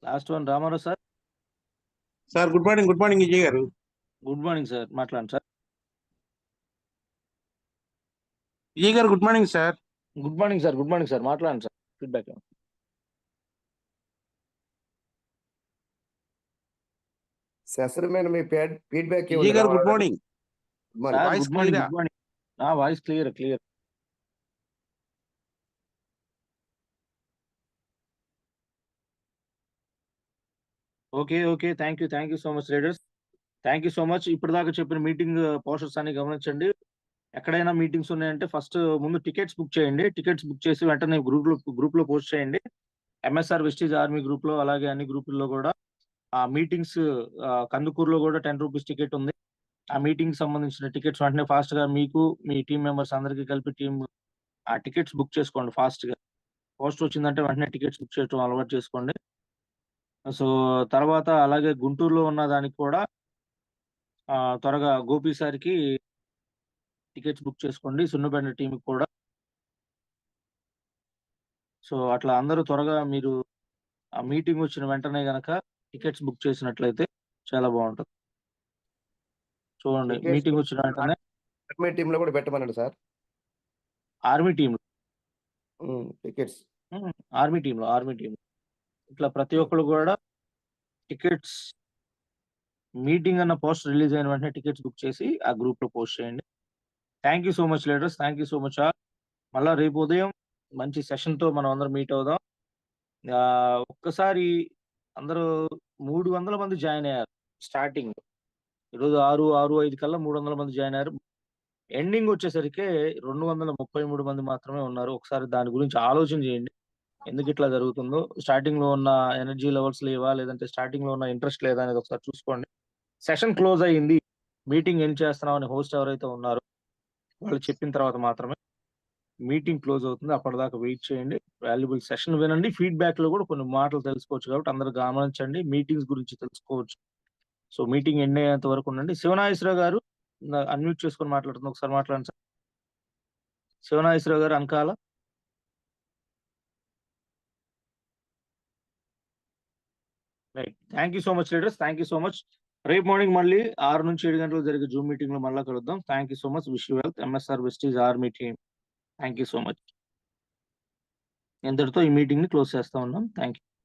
Last one Ramarao sir. Sir good morning Vijay గారు. గుడ్ మార్నింగ్ సార్, మాట్లాడండి sir. Vijay గారు good morning sir. Good morning sir, మాట్లాడండి sir. Feedback session మీద మీ ఫీడ్బ్యాక్ విజయ్ గారు good morning. Good morning. Voice clear. Okay. Thank you so much leaders. Thank you so much. ఇప్పటిదాకా చెప్పిన meeting posters అన్ని గమనించండి. ఎక్కడైనా మీటింగ్స్ ఉన్నాయంటే ఫస్ట్ ముందు టికెట్స్ బుక్ చేయండి. టికెట్స్ బుక్ చేసి వెంటనే గ్రూప్ లో పోస్ట్ చేయండి. ఎంఎస్ఆర్ వెస్టీజ్ ఆర్మీ గ్రూప్ లో, అలాగే అన్ని గ్రూపుల్లో కూడా ఆ మీటింగ్స్ కందుకూరులో కూడా 10 రూపీస్ టికెట్ ఉంది. ఆ మీటింగ్ సంబంధించిన టికెట్స్ వెంటనే ఫాస్ట్ గా మీకు, మీ టీం మెంబర్స్ అందరికీ కలిపి ఆ టికెట్స్ బుక్ చేసుకోండి ఫాస్ట్ గా. పోస్ట్ వచ్చిందంటే వెంటనే టికెట్స్ బుక్ చేయడం అలవాటు చేసుకోండి. సో తర్వాత అలాగే గుంటూరులో ఉన్న దానికి కూడా త్వరగా గోపి సార్కి టికెట్స్ బుక్ చేసుకోండి. సున్నబెండ టీంకి కూడా. సో అట్లా అందరూ త్వరగా మీరు ఆ మీటింగ్ వచ్చిన వెంటనే గనక టికెట్స్ బుక్ చేసినట్లయితే చాలా బాగుంటుంది. చూడండి, మీటింగ్ వచ్చిన వెంటనే ఆర్మీ టీంలో కూడా పెట్టమనండి సార్. ఆర్మీ టీమ్ టికెట్స్ ఆర్మీ టీంలో ఇట్లా ప్రతి ఒక్కరు కూడా టికెట్స్ మీటింగ్ అన్న పోస్ట్ రిలీజ్ అయిన వెంటనే టికెట్స్ బుక్ చేసి ఆ గ్రూప్ లో పోస్ట్ చేయండి. Thank you so much leaders. Thank you so much. మళ్ళా రేపు ఉదయం మంచి సెషన్ తో మనం అందరం మీట్ అవుదాం. ఒక్కసారి అందరూ 300 మంది జాయిన్ అయ్యారు స్టార్టింగ్. ఈరోజు 6:05 కల్లా 300 మంది జాయిన్ అయ్యారు. ఎండింగ్ వచ్చేసరికి 233 మంది మాత్రమే ఉన్నారు. ఒకసారి దాని గురించి ఆలోచన చేయండి. ఎందుకు ఇట్లా జరుగుతుందో, స్టార్టింగ్ లో ఉన్న ఎనర్జీ లెవెల్స్ లేవా, లేదంటే స్టార్టింగ్ లో ఉన్న ఇంట్రెస్ట్ లేదా అనేది ఒకసారి చూసుకోండి. సెషన్ క్లోజ్ అయ్యింది, మీటింగ్ ఎండ్ చేస్తున్నాం అని హోస్ట్ ఎవరైతే ఉన్నారో వాళ్ళు చెప్పిన తర్వాత మాత్రమే మీటింగ్ క్లోజ్ అవుతుంది. అప్పటిదాకా వెయిట్ చేయండి. వాల్యుబుల్ సెషన్ వినండి. ఫీడ్బ్యాక్ లో కూడా కొన్ని మాటలు తెలుసుకోవచ్చు కాబట్టి అందరూ గమనించండి. మీటింగ్స్ గురించి తెలుసుకోవచ్చు. సో మీటింగ్ ఎండ్ అయ్యేంత వరకు ఉండండి. శివనాగేశ్వరరావు గారు అన్మ్యూట్ చేసుకొని మాట్లాడుతుంది, ఒకసారి మాట్లాడండి సార్. శివనాగేశ్వరరావు గారు అనకాల. Right. Thank you so much leaders. Thank you so much. రేపు మార్నింగ్ మళ్ళీ 6 నుంచి 7 గంటలు జరిగే జూమ్ మీటింగ్ లో మళ్ళీ కలుద్దాం. Thank you so much. Wish you wealth. MSR Vestige army team. Thank you so much. ఇంతటితో ఈ మీటింగ్ ని క్లోజ్ చేస్తా ఉన్నాం. Thank you.